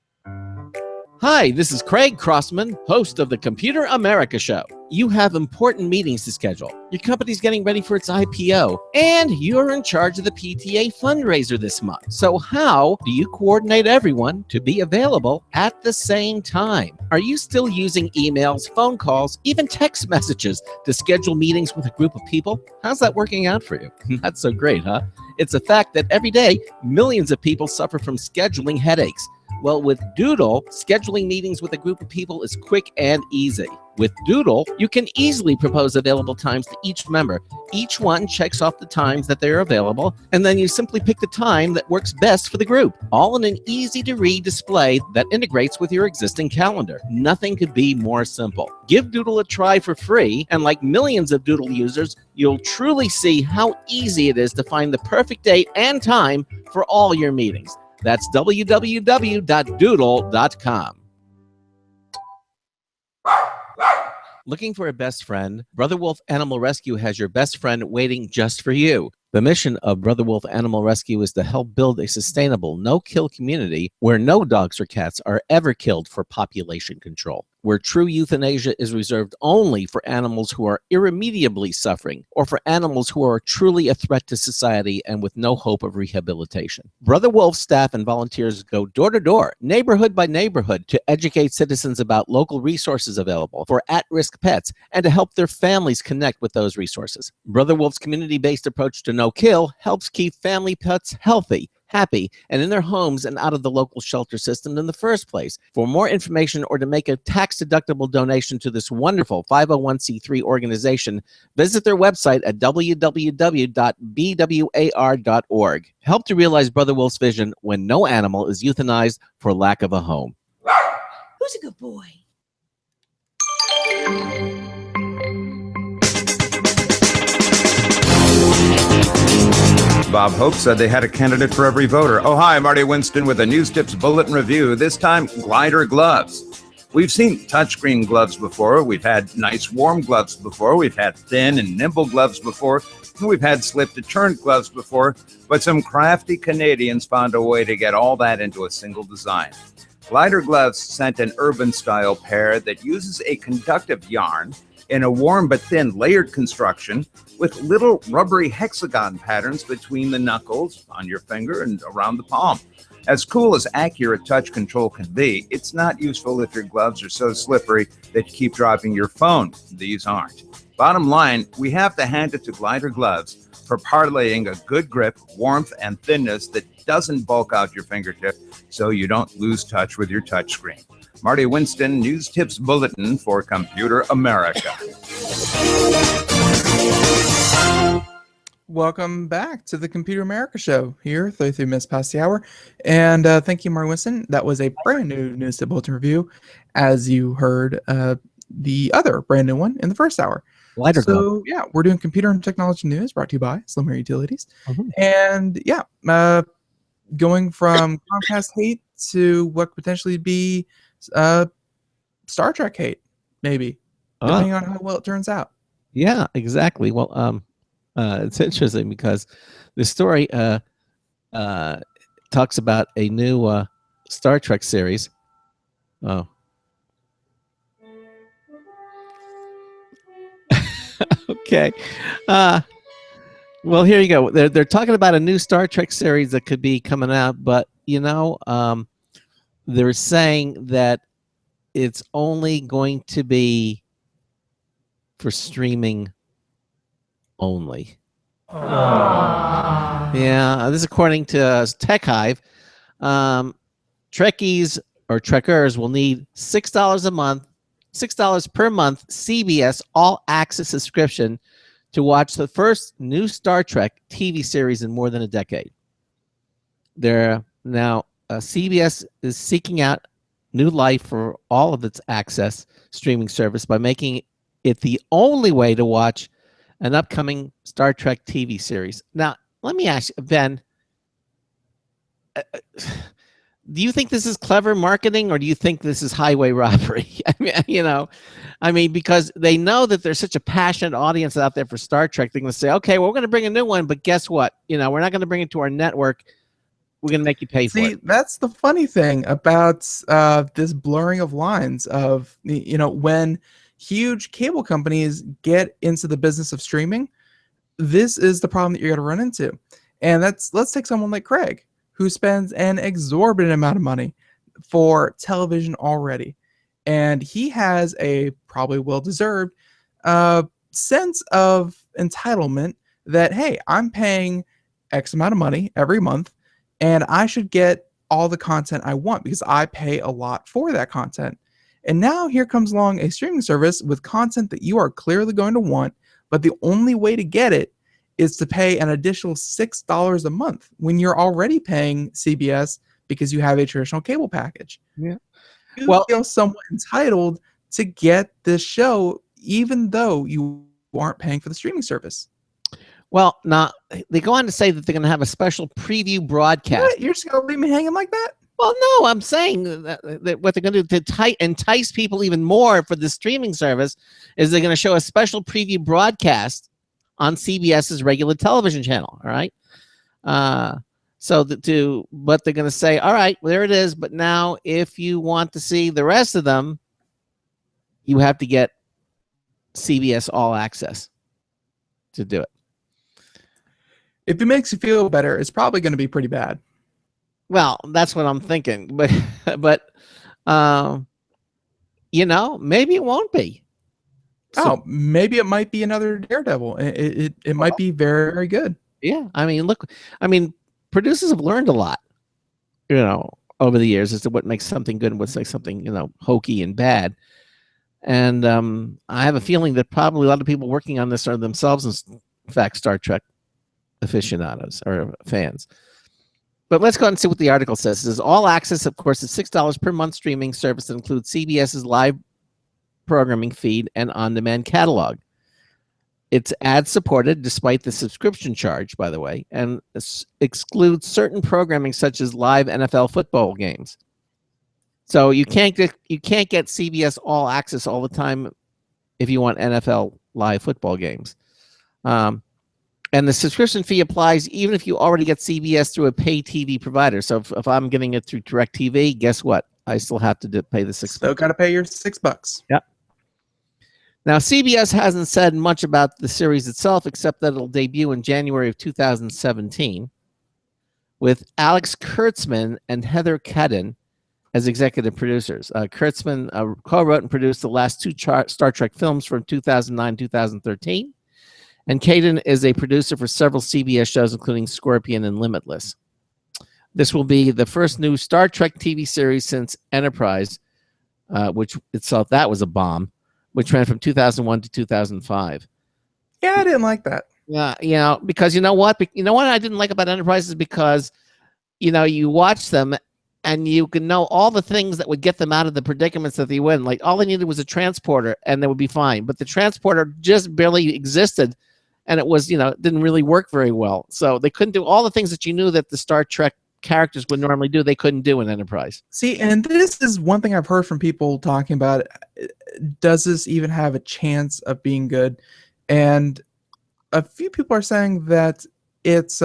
Hi, this is Craig Crossman, host of the Computer America Show. You have important meetings to schedule. Your company's getting ready for its IPO, and you're in charge of the PTA fundraiser this month. So how do you coordinate everyone to be available at the same time? Are you still using emails, phone calls, even text messages to schedule meetings with a group of people? How's that working out for you? Not so great, huh? It's a fact that every day, millions of people suffer from scheduling headaches. Well, with Doodle, scheduling meetings with a group of people is quick and easy. With Doodle, you can easily propose available times to each member. Each one checks off the times that they're available, and then you simply pick the time that works best for the group, all in an easy-to-read display that integrates with your existing calendar. Nothing could be more simple. Give Doodle a try for free, and like millions of Doodle users, you'll truly see how easy it is to find the perfect date and time for all your meetings. That's www.doodle.com. Looking for a best friend? Brother Wolf Animal Rescue has your best friend waiting just for you. The mission of Brother Wolf Animal Rescue is to help build a sustainable, no-kill community where no dogs or cats are ever killed for population control, where true euthanasia is reserved only for animals who are irremediably suffering or for animals who are truly a threat to society and with no hope of rehabilitation. Brother Wolf staff and volunteers go door to door, neighborhood by neighborhood, to educate citizens about local resources available for at-risk pets and to help their families connect with those resources. Brother Wolf's community-based approach to no-kill helps keep family pets healthy, happy, and in their homes and out of the local shelter system in the first place. For more information or to make a tax-deductible donation to this wonderful 501c3 organization, visit their website at www.bwar.org. Help to realize Brother Wolf's vision when no animal is euthanized for lack of a home. Who's a good boy? Bob Hope said they had a candidate for every voter. Oh, hi, Marty Winston with a News Tips Bulletin Review. This time, glider gloves. We've seen touchscreen gloves before. We've had nice warm gloves before. We've had thin and nimble gloves before. And we've had slip-to-turn gloves before. But some crafty Canadians found a way to get all that into a single design. Glider gloves sent an urban-style pair that uses a conductive yarn in a warm but thin layered construction with little rubbery hexagon patterns between the knuckles, on your finger, and around the palm. As cool as accurate touch control can be, it's not useful if your gloves are so slippery that you keep dropping your phone. These aren't. Bottom line, we have to hand it to Glider Gloves for parlaying a good grip, warmth, and thinness that doesn't bulk out your fingertip so you don't lose touch with your touchscreen. Marty Winston, News Tips Bulletin for Computer America. Welcome back to the Computer America Show here, 33 minutes past the hour. And thank you, Marty Winston. That was a brand new News Tip Bulletin review, as you heard the other brand new one in the first hour. So, yeah, we're doing computer and technology news brought to you by Slim Air Utilities. And, yeah, going from Comcast hate to what could potentially be Star Trek hate, maybe, depending on how well it turns out. Yeah, exactly. Well, it's interesting because the story talks about a new Star Trek series. Oh. Okay. Well, here you go. They're talking about a new Star Trek series that could be coming out, but they're saying that it's only going to be for streaming only. Yeah, this is according to Tech Hive. Trekkies or Trekkers will need $6 per month CBS All Access subscription to watch the first new Star Trek TV series in more than a decade. CBS is seeking out new life for all of its access streaming service by making it the only way to watch an upcoming Star Trek TV series. Now, let me ask you, Ben, do you think this is clever marketing, or do you think this is highway robbery? I mean, because they know that there's such a passionate audience out there for Star Trek, they're going to say, okay, well, we're going to bring a new one, but guess what? We're not going to bring it to our network. We're going to make you pay for it. See, that's the funny thing about this blurring of lines of, when huge cable companies get into the business of streaming, this is the problem that you're going to run into. And let's take someone like Craig, who spends an exorbitant amount of money for television already. And he has a probably well-deserved sense of entitlement that, hey, I'm paying X amount of money every month, and I should get all the content I want because I pay a lot for that content. And now here comes along a streaming service with content that you are clearly going to want, but the only way to get it is to pay an additional $6 a month when you're already paying CBS because you have a traditional cable package. Yeah. You feel somewhat entitled to get this show even though you aren't paying for the streaming service. Well, now they go on to say that they're going to have a special preview broadcast. What? You're just going to leave me hanging like that? Well, no, I'm saying that what they're going to do to entice people even more for the streaming service is they're going to show a special preview broadcast on CBS's regular television channel. All right. But they're going to say, all right, well, there it is. But now if you want to see the rest of them, you have to get CBS All Access to do it. If it makes you feel better, it's probably going to be pretty bad. Well, that's what I'm thinking, but maybe it won't be. Maybe it might be another Daredevil. It might be very, very good. Yeah, producers have learned a lot, over the years as to what makes something good and what makes something, hokey and bad. And I have a feeling that probably a lot of people working on this are themselves, in fact, Star Trek aficionados or fans. But let's go ahead and see what the article says. It says All Access, of course, is $6 per month streaming service that includes CBS's live programming feed and on-demand catalog. It's ad supported despite the subscription charge, by the way, and excludes certain programming such as live NFL football games. So you can't get CBS All Access all the time if you want NFL live football games. And the subscription fee applies even if you already get CBS through a pay TV provider. So if I'm getting it through DirecTV, guess what? I still have to pay the $6. Still got to pay your $6. Yep. Now, CBS hasn't said much about the series itself, except that it'll debut in January of 2017 with Alex Kurtzman and Heather Kadin as executive producers. Kurtzman co-wrote and produced the last two Star Trek films from 2009-2013. And Kadin is a producer for several CBS shows, including Scorpion and Limitless. This will be the first new Star Trek TV series since Enterprise, which itself, that was a bomb, which ran from 2001 to 2005. Yeah, I didn't like that. Yeah, because you know what? I didn't like about Enterprise is because, you watch them and you can know all the things that would get them out of the predicaments that they were in. Like, all they needed was a transporter and they would be fine. But the transporter just barely existed, and it was, didn't really work very well. So they couldn't do all the things that you knew that the Star Trek characters would normally do. They couldn't do in Enterprise. See, and this is one thing I've heard from people talking about. Does this even have a chance of being good? And a few people are saying that it's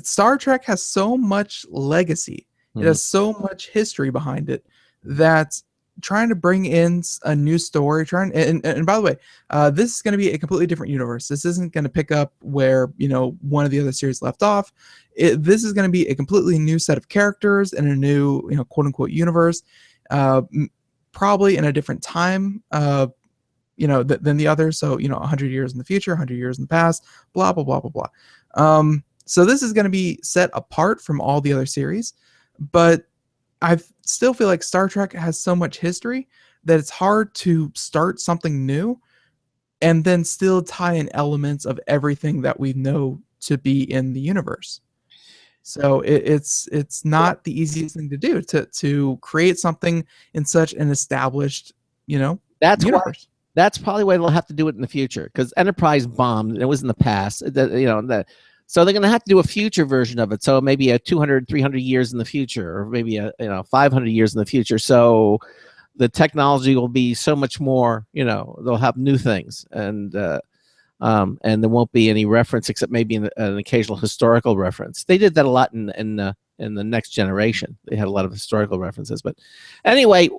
Star Trek has so much legacy. It has so much history behind it that trying to bring in a new story, and by the way, this is going to be a completely different universe. This isn't going to pick up where one of the other series left off. This is going to be a completely new set of characters in a new quote unquote universe, probably in a different time than the others. So 100 years in the future, 100 years in the past, blah blah blah blah blah. So this is going to be set apart from all the other series, but I still feel like Star Trek has so much history that it's hard to start something new and then still tie in elements of everything that we know to be in the universe. So it's not the easiest thing to do to create something in such an established That's universe. That's probably why they'll have to do it in the future, because Enterprise bombed. It was in the past. So they're going to have to do a future version of it. So maybe a 200, 300 years in the future, or maybe 500 years in the future. So the technology will be so much more. They'll have new things, and there won't be any reference except maybe an occasional historical reference. They did that a lot in the Next Generation. They had a lot of historical references. But anyway,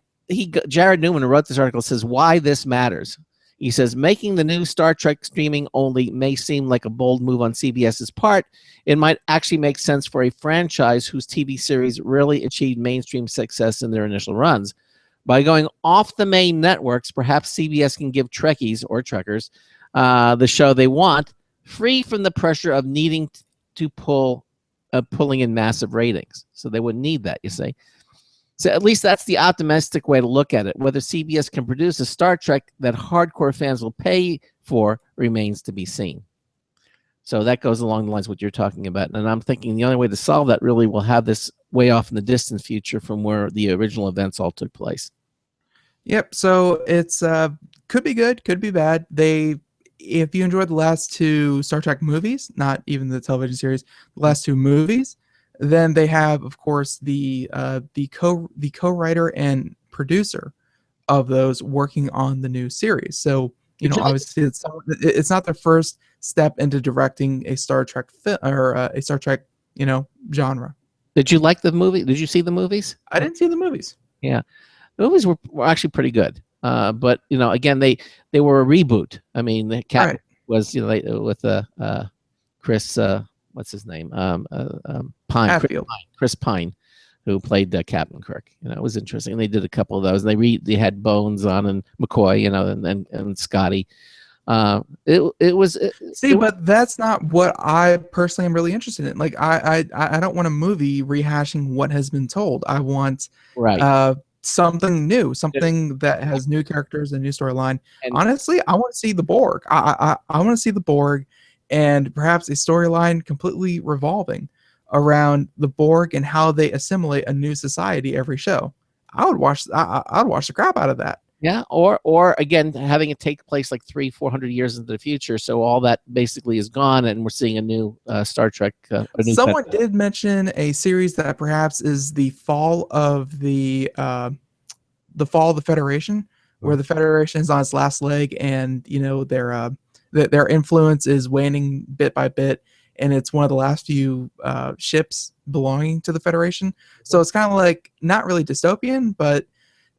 Jared Newman, who wrote this article, says why this matters. He says, making the new Star Trek streaming only may seem like a bold move on CBS's part. It might actually make sense for a franchise whose TV series rarely achieved mainstream success in their initial runs. By going off the main networks, perhaps CBS can give Trekkies or Trekkers the show they want, free from the pressure of needing to pulling in massive ratings. So they wouldn't need that, you see. So at least that's the optimistic way to look at it. Whether CBS can produce a Star Trek that hardcore fans will pay for remains to be seen. So that goes along the lines of what you're talking about. And I'm thinking the only way to solve that really will have this way off in the distant future from where the original events all took place. Yep. So it's could be good, could be bad. If you enjoyed the last two Star Trek movies, not even the television series, the last two movies, then they have, of course, the co-writer and producer of those working on the new series. So obviously it's not their first step into directing a Star Trek or a Star Trek genre. Did you like the movie? Did you see the movies? I didn't see the movies. Yeah, the movies were actually pretty good. But again, they were a reboot. I mean, the Cap was with Chris. What's his name? Pine. Chris Pine, who played Captain Kirk. It was interesting. And they did a couple of those. And they had Bones on and McCoy, and Scotty. But that's not what I personally am really interested in. Like, I don't want a movie rehashing what has been told. I want something new, something that has new characters and new storyline. Honestly, I want to see the Borg. I want to see the Borg. And perhaps a storyline completely revolving around the Borg and how they assimilate a new society every show. I'd watch the crap out of that. Yeah, or again, having it take place like 300-400 years into the future, so all that basically is gone, and we're seeing a new Star Trek. A new Someone did mention a series that perhaps is the fall of the Federation, where the Federation is on its last leg, and their influence is waning bit by bit, and it's one of the last few ships belonging to the Federation. So it's kind of like not really dystopian, but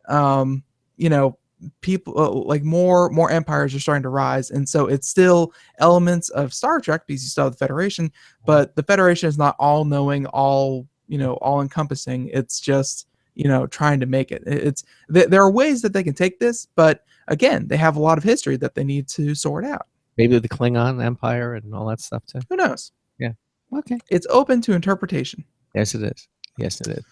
um, you know, people like more empires are starting to rise, and so it's still elements of Star Trek because you still have the Federation, but the Federation is not all knowing, all encompassing. It's just trying to make it. There are ways that they can take this, but again, they have a lot of history that they need to sort out. maybe the Klingon Empire and all that stuff too. Who knows? Yeah. Okay. It's open to interpretation. Yes, it is. Yes, it is.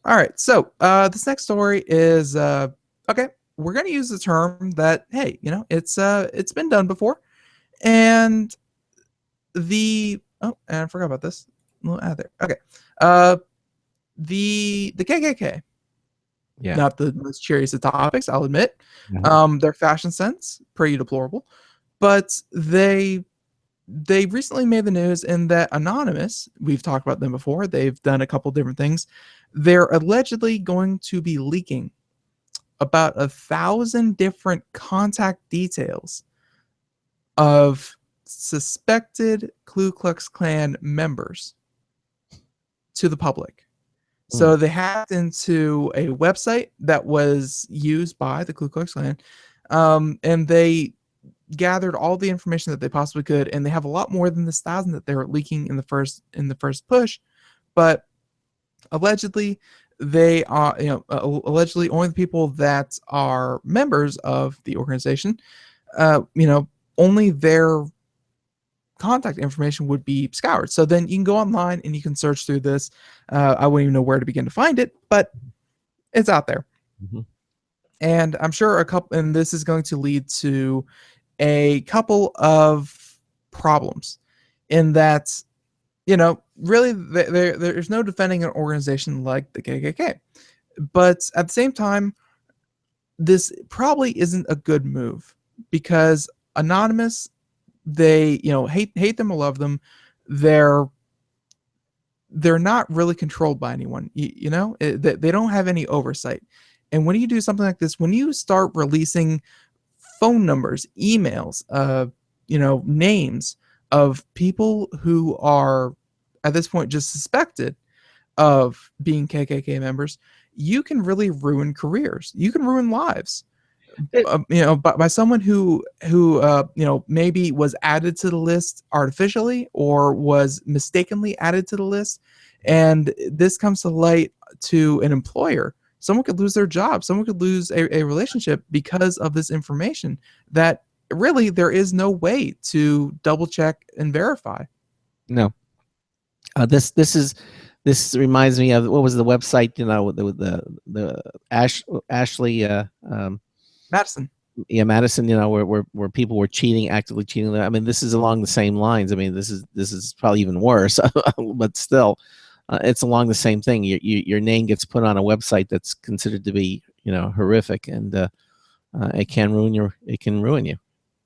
All right. So this next story is okay. We're going to use the term that, hey, it's been done before, and and I forgot about this. A little out there. Okay. The KKK. Yeah. Not the most cheeriest of topics, I'll admit. Their fashion sense pretty deplorable, but they recently made the news in that Anonymous, we've talked about them before, they've done a couple different things. They're allegedly going to be leaking about 1,000 different contact details of suspected Ku Klux Klan members to the public. So they hacked into a website that was used by the Ku Klux Klan, and they gathered all the information that they possibly could, and they have a lot more than this 1,000 that they were leaking in the first push. But allegedly, they are allegedly only the people that are members of the organization, only their contact information would be scoured. So then you can go online and you can search through this. I wouldn't even know where to begin to find it, but it's out there. And I'm sure and this is going to lead to a couple of problems in that, really there's no defending an organization like the KKK. But at the same time, this probably isn't a good move because Anonymous, they hate them or love them, they're not really controlled by anyone. They don't have any oversight. And when you do something like this, when you start releasing phone numbers, emails, names of people who are at this point just suspected of being KKK members, you can really ruin careers. You can ruin lives. By someone who maybe was added to the list artificially or was mistakenly added to the list, and this comes to light to an employer. Someone could lose their job. Someone could lose a relationship because of this information that really there is no way to double check and verify. No. This reminds me of what was the website? The Ashley. Madison. Yeah, Madison. Where people were actively cheating. I mean, this is along the same lines. I mean, this is probably even worse, but still, it's along the same thing. Your name gets put on a website that's considered to be horrific, and it can ruin you.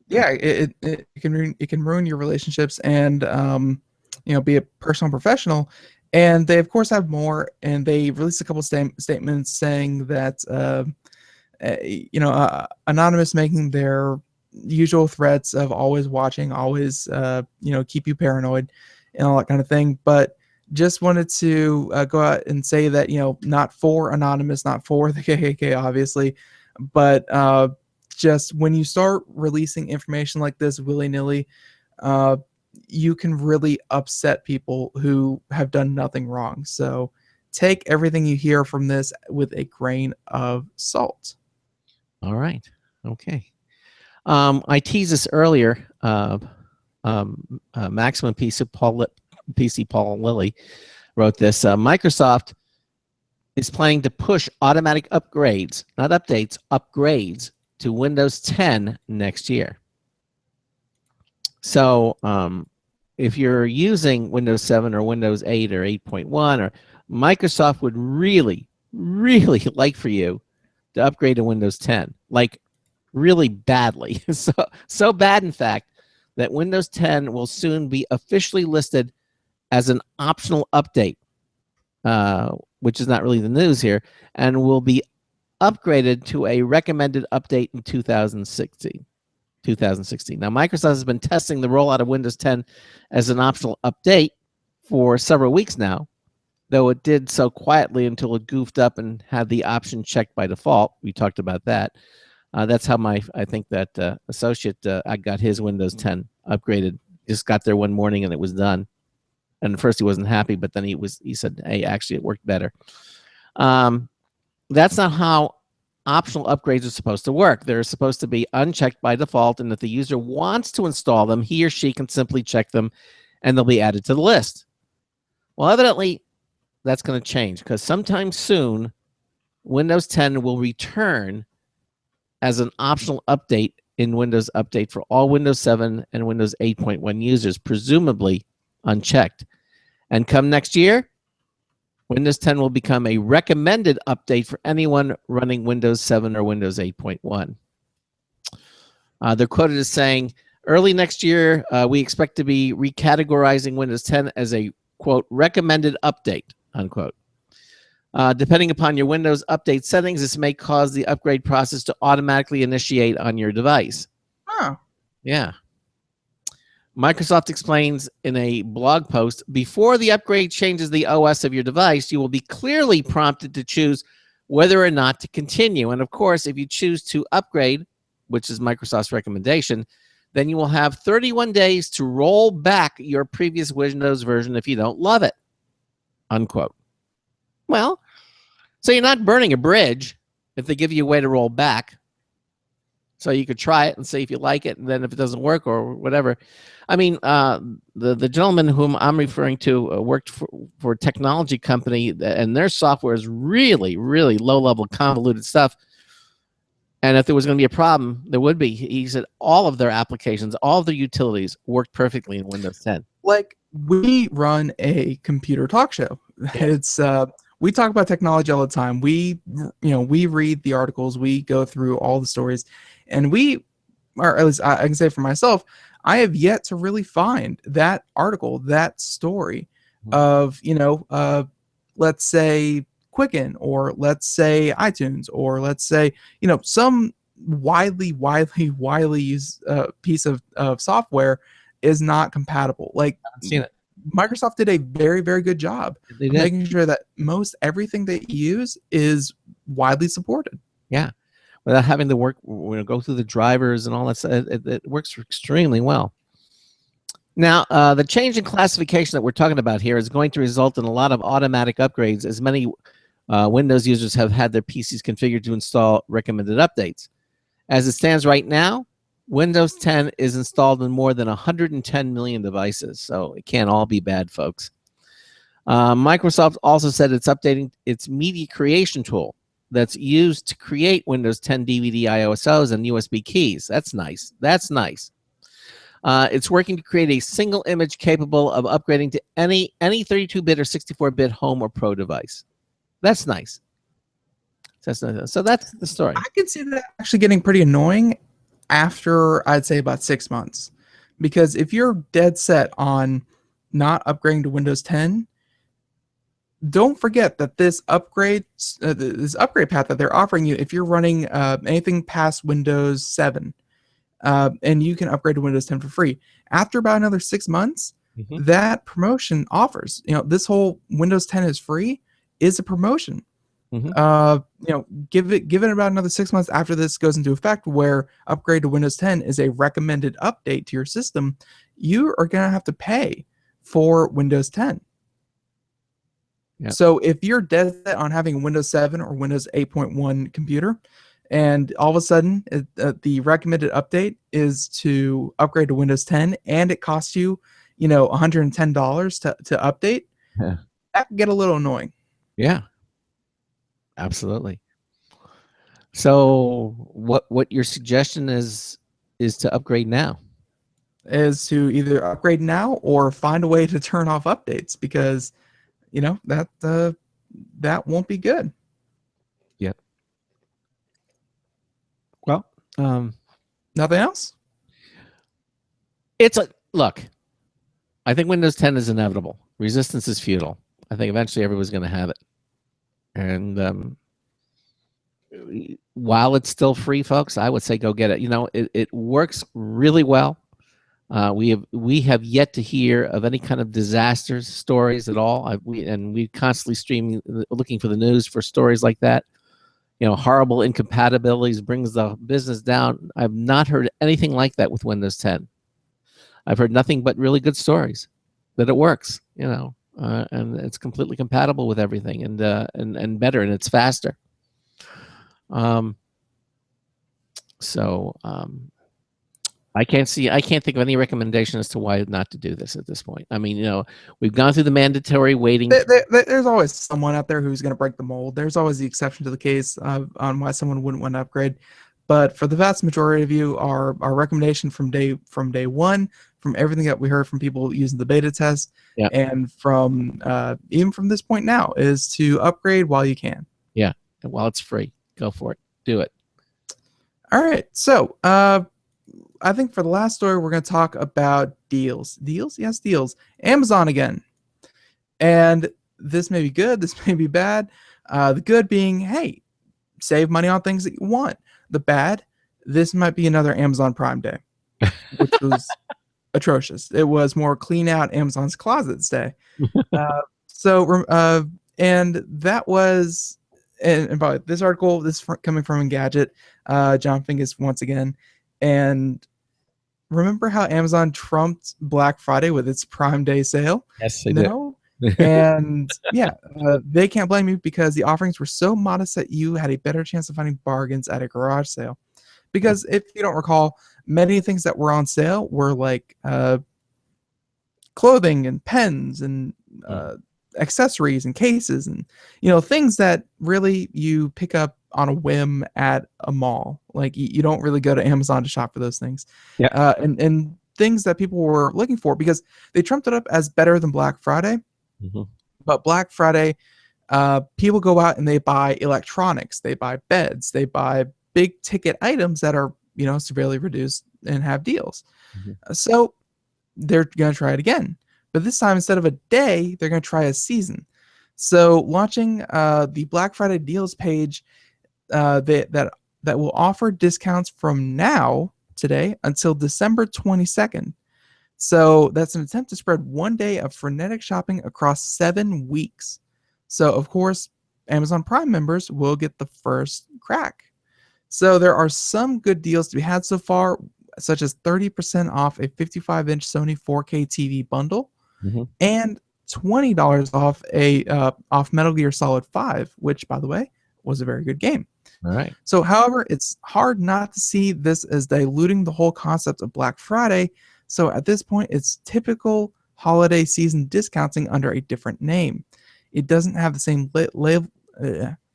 Yeah, it can ruin your relationships and be a personal and professional. And they of course have more, and they released a couple statements saying that Anonymous making their usual threats of always watching, always keep you paranoid and all that kind of thing. But just wanted to go out and say that not for Anonymous, not for the KKK obviously, but just when you start releasing information like this willy-nilly, you can really upset people who have done nothing wrong. So take everything you hear from this with a grain of salt. All right. Okay. I teased this earlier. Maximum PC Paul Lilly wrote this. Microsoft is planning to push automatic upgrades, not updates, upgrades to Windows 10 next year. So if you're using Windows 7 or Windows 8 or 8.1, or Microsoft would really, really like for you to upgrade to Windows 10, like really badly. So bad, in fact, that Windows 10 will soon be officially listed as an optional update, which is not really the news here, and will be upgraded to a recommended update in 2016. Now, Microsoft has been testing the rollout of Windows 10 as an optional update for several weeks now, though it did so quietly until it goofed up and had the option checked by default. We talked about that. That's how I think that associate I got his Windows 10 upgraded. Just got there one morning and it was done. And at first he wasn't happy, but then he said, "Hey, actually, it worked better." That's not how optional upgrades are supposed to work. They're supposed to be unchecked by default, and if the user wants to install them, he or she can simply check them, and they'll be added to the list. Well, evidently, that's going to change because sometime soon, Windows 10 will return as an optional update in Windows Update for all Windows 7 and Windows 8.1 users, presumably unchecked. And come next year, Windows 10 will become a recommended update for anyone running Windows 7 or Windows 8.1. They're quoted as saying, early next year, we expect to be recategorizing Windows 10 as a, quote, recommended update, unquote. Depending upon your Windows Update settings, this may cause the upgrade process to automatically initiate on your device. Oh. Yeah. Microsoft explains in a blog post, before the upgrade changes the OS of your device, you will be clearly prompted to choose whether or not to continue. And of course, if you choose to upgrade, which is Microsoft's recommendation, then you will have 31 days to roll back your previous Windows version if you don't love it, unquote. Well, so you're not burning a bridge if they give you a way to roll back. So you could try it and see if you like it, and then if it doesn't work or whatever. I mean, the gentleman whom I'm referring to worked for a technology company, and their software is really, really low-level, convoluted stuff. And if there was going to be a problem, there would be. He said all of their applications, all of their utilities worked perfectly in Windows 10. Like, we run a computer talk show. Yeah. It's we talk about technology all the time. We read the articles, we go through all the stories, and or at least I can say for myself, I have yet to really find that article, that story of, let's say Quicken, or let's say iTunes, or let's say, some widely used piece of software is not compatible. Like, I haven't seen it. Microsoft did a very, very good job They of did. making sure that most everything they use is widely supported. Yeah. Without having to go through the drivers and all that stuff, it works extremely well. Now, the change in classification that we're talking about here is going to result in a lot of automatic upgrades, as many Windows users have had their PCs configured to install recommended updates. As it stands right now, Windows 10 is installed in more than 110 million devices, so it can't all be bad, folks. Microsoft also said it's updating its media creation tool that's used to create Windows 10 DVD ISOs and USB keys. That's nice. That's nice. It's working to create a single image capable of upgrading to any 32-bit or 64-bit home or pro device. That's nice. So that's the story. I could see that actually getting pretty annoying after, I'd say, about 6 months, because if you're dead set on not upgrading to Windows 10, don't forget that this upgrade path that they're offering you, if you're running anything past Windows 7, and you can upgrade to Windows 10 for free, after about another 6 months, that promotion offers, this whole Windows 10 is free is a promotion. Give it about another 6 months after this goes into effect, where upgrade to Windows 10 is a recommended update to your system. You are going to have to pay for Windows 10. Yep. So if you're dead set on having a Windows 7 or Windows 8.1 computer, and all of a sudden the recommended update is to upgrade to Windows 10, and it costs you, $110 to update, that can get a little annoying. Yeah. Absolutely. So what your suggestion is to upgrade now? Is to either upgrade now or find a way to turn off updates, because that won't be good. Yep. Nothing else? Look. I think Windows 10 is inevitable. Resistance is futile. I think eventually everyone's going to have it. And while it's still free, folks, I would say go get it. It works really well. We have yet to hear of any kind of disasters stories at all. We constantly streaming, looking for the news for stories like that. Horrible incompatibilities brings the business down. I've not heard anything like that with Windows 10. I've heard nothing but really good stories that it works, and it's completely compatible with everything, and better, and it's faster. I can't think of any recommendation as to why not to do this at this point. I mean, we've gone through the mandatory waiting. There's always someone out there who's going to break the mold. There's always the exception to the case on why someone wouldn't want to upgrade. But for the vast majority of you, our recommendation from day one, from everything that we heard from people using the beta test, and from even from this point now, is to upgrade while you can. Yeah, and while it's free, go for it. Do it. All right. So I think for the last story, we're going to talk about deals. Deals? Yes, deals. Amazon again. And this may be good. This may be bad. The good being, hey, save money on things that you want. The bad, this might be another Amazon Prime Day, which was atrocious. It was more clean out Amazon's closets day. And that was, and by this article, this is coming from Engadget, John Fingus once again. And remember how Amazon trumped Black Friday with its Prime Day sale? Yes, they did. And they can't blame you because the offerings were so modest that you had a better chance of finding bargains at a garage sale. Because if you don't recall, many things that were on sale were like clothing and pens and accessories and cases and things that really you pick up on a whim at a mall. Like you don't really go to Amazon to shop for those things. And things that people were looking for, because they trumped it up as better than Black Friday. But Black Friday, people go out and they buy electronics, they buy beds, they buy big ticket items that are severely reduced and have deals. So they're going to try it again, but this time instead of a day, they're going to try a season. So launching the Black Friday deals page that will offer discounts from today until December 22nd. So that's an attempt to spread one day of frenetic shopping across 7 weeks. So of course, Amazon Prime members will get the first crack. So there are some good deals to be had so far, such as 30% off a 55-inch Sony 4K TV bundle, and $20 off off Metal Gear Solid 5, which, by the way, was a very good game. All right. So, however, it's hard not to see this as diluting the whole concept of Black Friday. So at this point, it's typical holiday season discounting under a different name. It doesn't have the same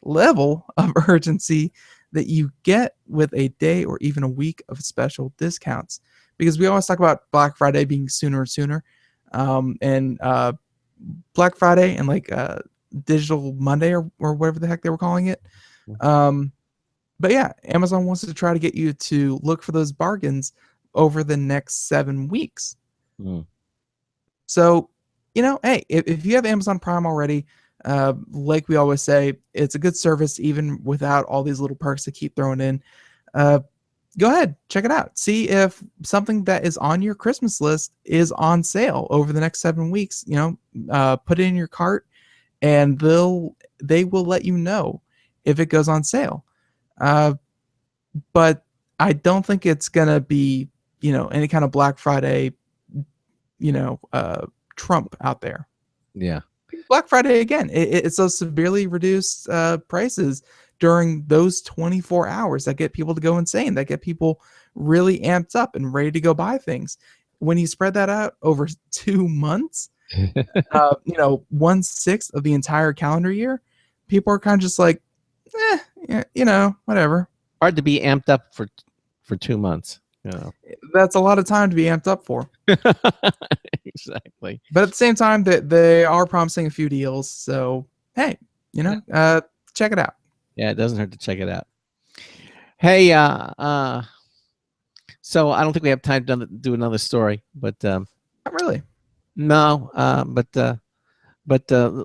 level of urgency that you get with a day or even a week of special discounts. Because we always talk about Black Friday being sooner and sooner. And Black Friday and like Digital Monday or whatever the heck they were calling it. But yeah, Amazon wants to try to get you to look for those bargains over the next 7 weeks. So, hey, if you have Amazon Prime already, like we always say, it's a good service even without all these little perks to keep throwing in. Go ahead, check it out. See if something that is on your Christmas list is on sale over the next 7 weeks. Put it in your cart, and they will let you know if it goes on sale. But I don't think it's gonna be any kind of Black Friday trump out there. Yeah. Black Friday again. It's those severely reduced prices during those 24 hours that get people to go insane, that get people really amped up and ready to go buy things. When you spread that out over 2 months, 1/6 of the entire calendar year, people are kind of just like, whatever. Hard to be amped up for 2 months. That's a lot of time to be amped up for. Exactly. But at the same time, they are promising a few deals. So, hey, check it out. Yeah, it doesn't hurt to check it out. Hey, so I don't think we have time to do another story, but Not really. no, but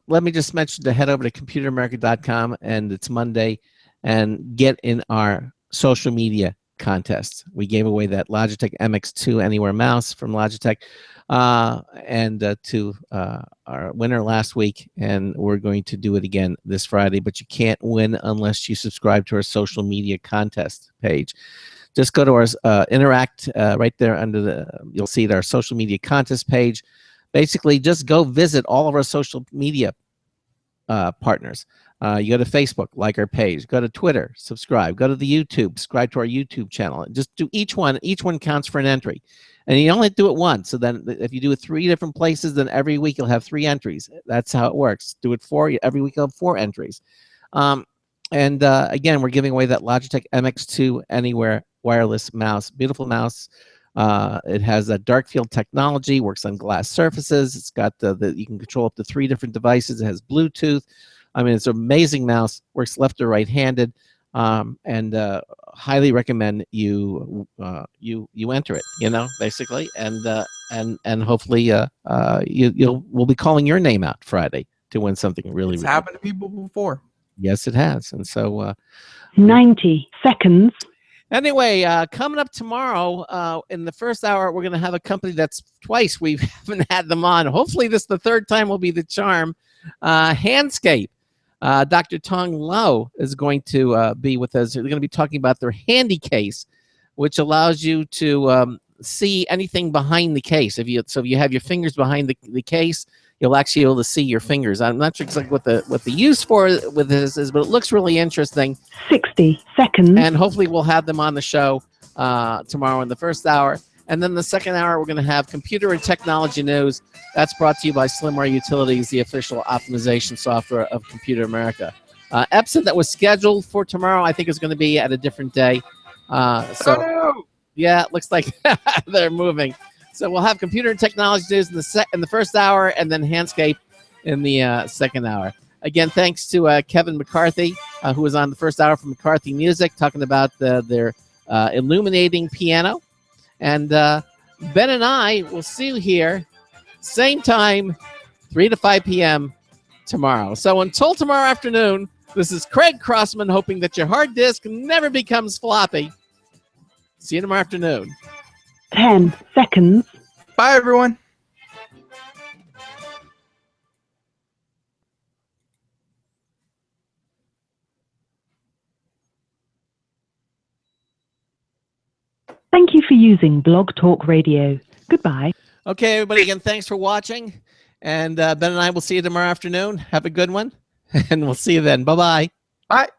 let me just mention to head over to computeramerica.com, and it's Monday, and get in our social media contest. We gave away that Logitech MX2 Anywhere mouse from Logitech, and to our winner last week, and we're going to do it again this Friday. But you can't win unless you subscribe to our social media contest page. Just go to our interact right there under you'll see our social media contest page. Basically, just go visit all of our social media partners. You go to Facebook, like our page. Go to Twitter, subscribe. Go to the YouTube, subscribe to our YouTube channel. Just do each one. Each one counts for an entry. And you only do it once. So then if you do it 3 different places, then every week you'll have 3 entries. That's how it works. Do it 4. Every week you'll have 4 entries. Again, we're giving away that Logitech MX2 Anywhere wireless mouse. Beautiful mouse. It has that dark field technology, works on glass surfaces. It's got you can control up to 3 different devices. It has Bluetooth. I mean, it's an amazing mouse. Works left or right-handed, and highly recommend you enter it. Basically, and hopefully we'll be calling your name out Friday to win something really. It's happened to people before. Yes, it has, and so 90 seconds. Anyway, coming up tomorrow in the first hour, we're going to have a company that's twice we haven't had them on. Hopefully, this the third time will be the charm. Handscape. Dr. Tong Lo is going to be with us. They're going to be talking about their handy case, which allows you to see anything behind the case. If you have your fingers behind the case, you'll actually be able to see your fingers. I'm not sure exactly what the use for with this is, but it looks really interesting. 60 seconds. And hopefully we'll have them on the show tomorrow in the first hour. And then the second hour, we're going to have computer and technology news. That's brought to you by Slimware Utilities, the official optimization software of Computer America. Episode that was scheduled for tomorrow, I think, is going to be at a different day. No! Yeah, it looks like they're moving. So we'll have computer and technology news in the first hour, and then Handscape in the second hour. Again, thanks to Kevin McCarthy, who was on the first hour from McCarthy Music, talking about their illuminating piano. And Ben and I will see you here, same time, 3 to 5 p.m. tomorrow. So until tomorrow afternoon, this is Craig Crossman, hoping that your hard disk never becomes floppy. See you tomorrow afternoon. 10 seconds. Bye, everyone. Thank you for using Blog Talk Radio. Goodbye. Okay, everybody, again, thanks for watching. And Ben and I will see you tomorrow afternoon. Have a good one, and we'll see you then. Bye-bye. Bye.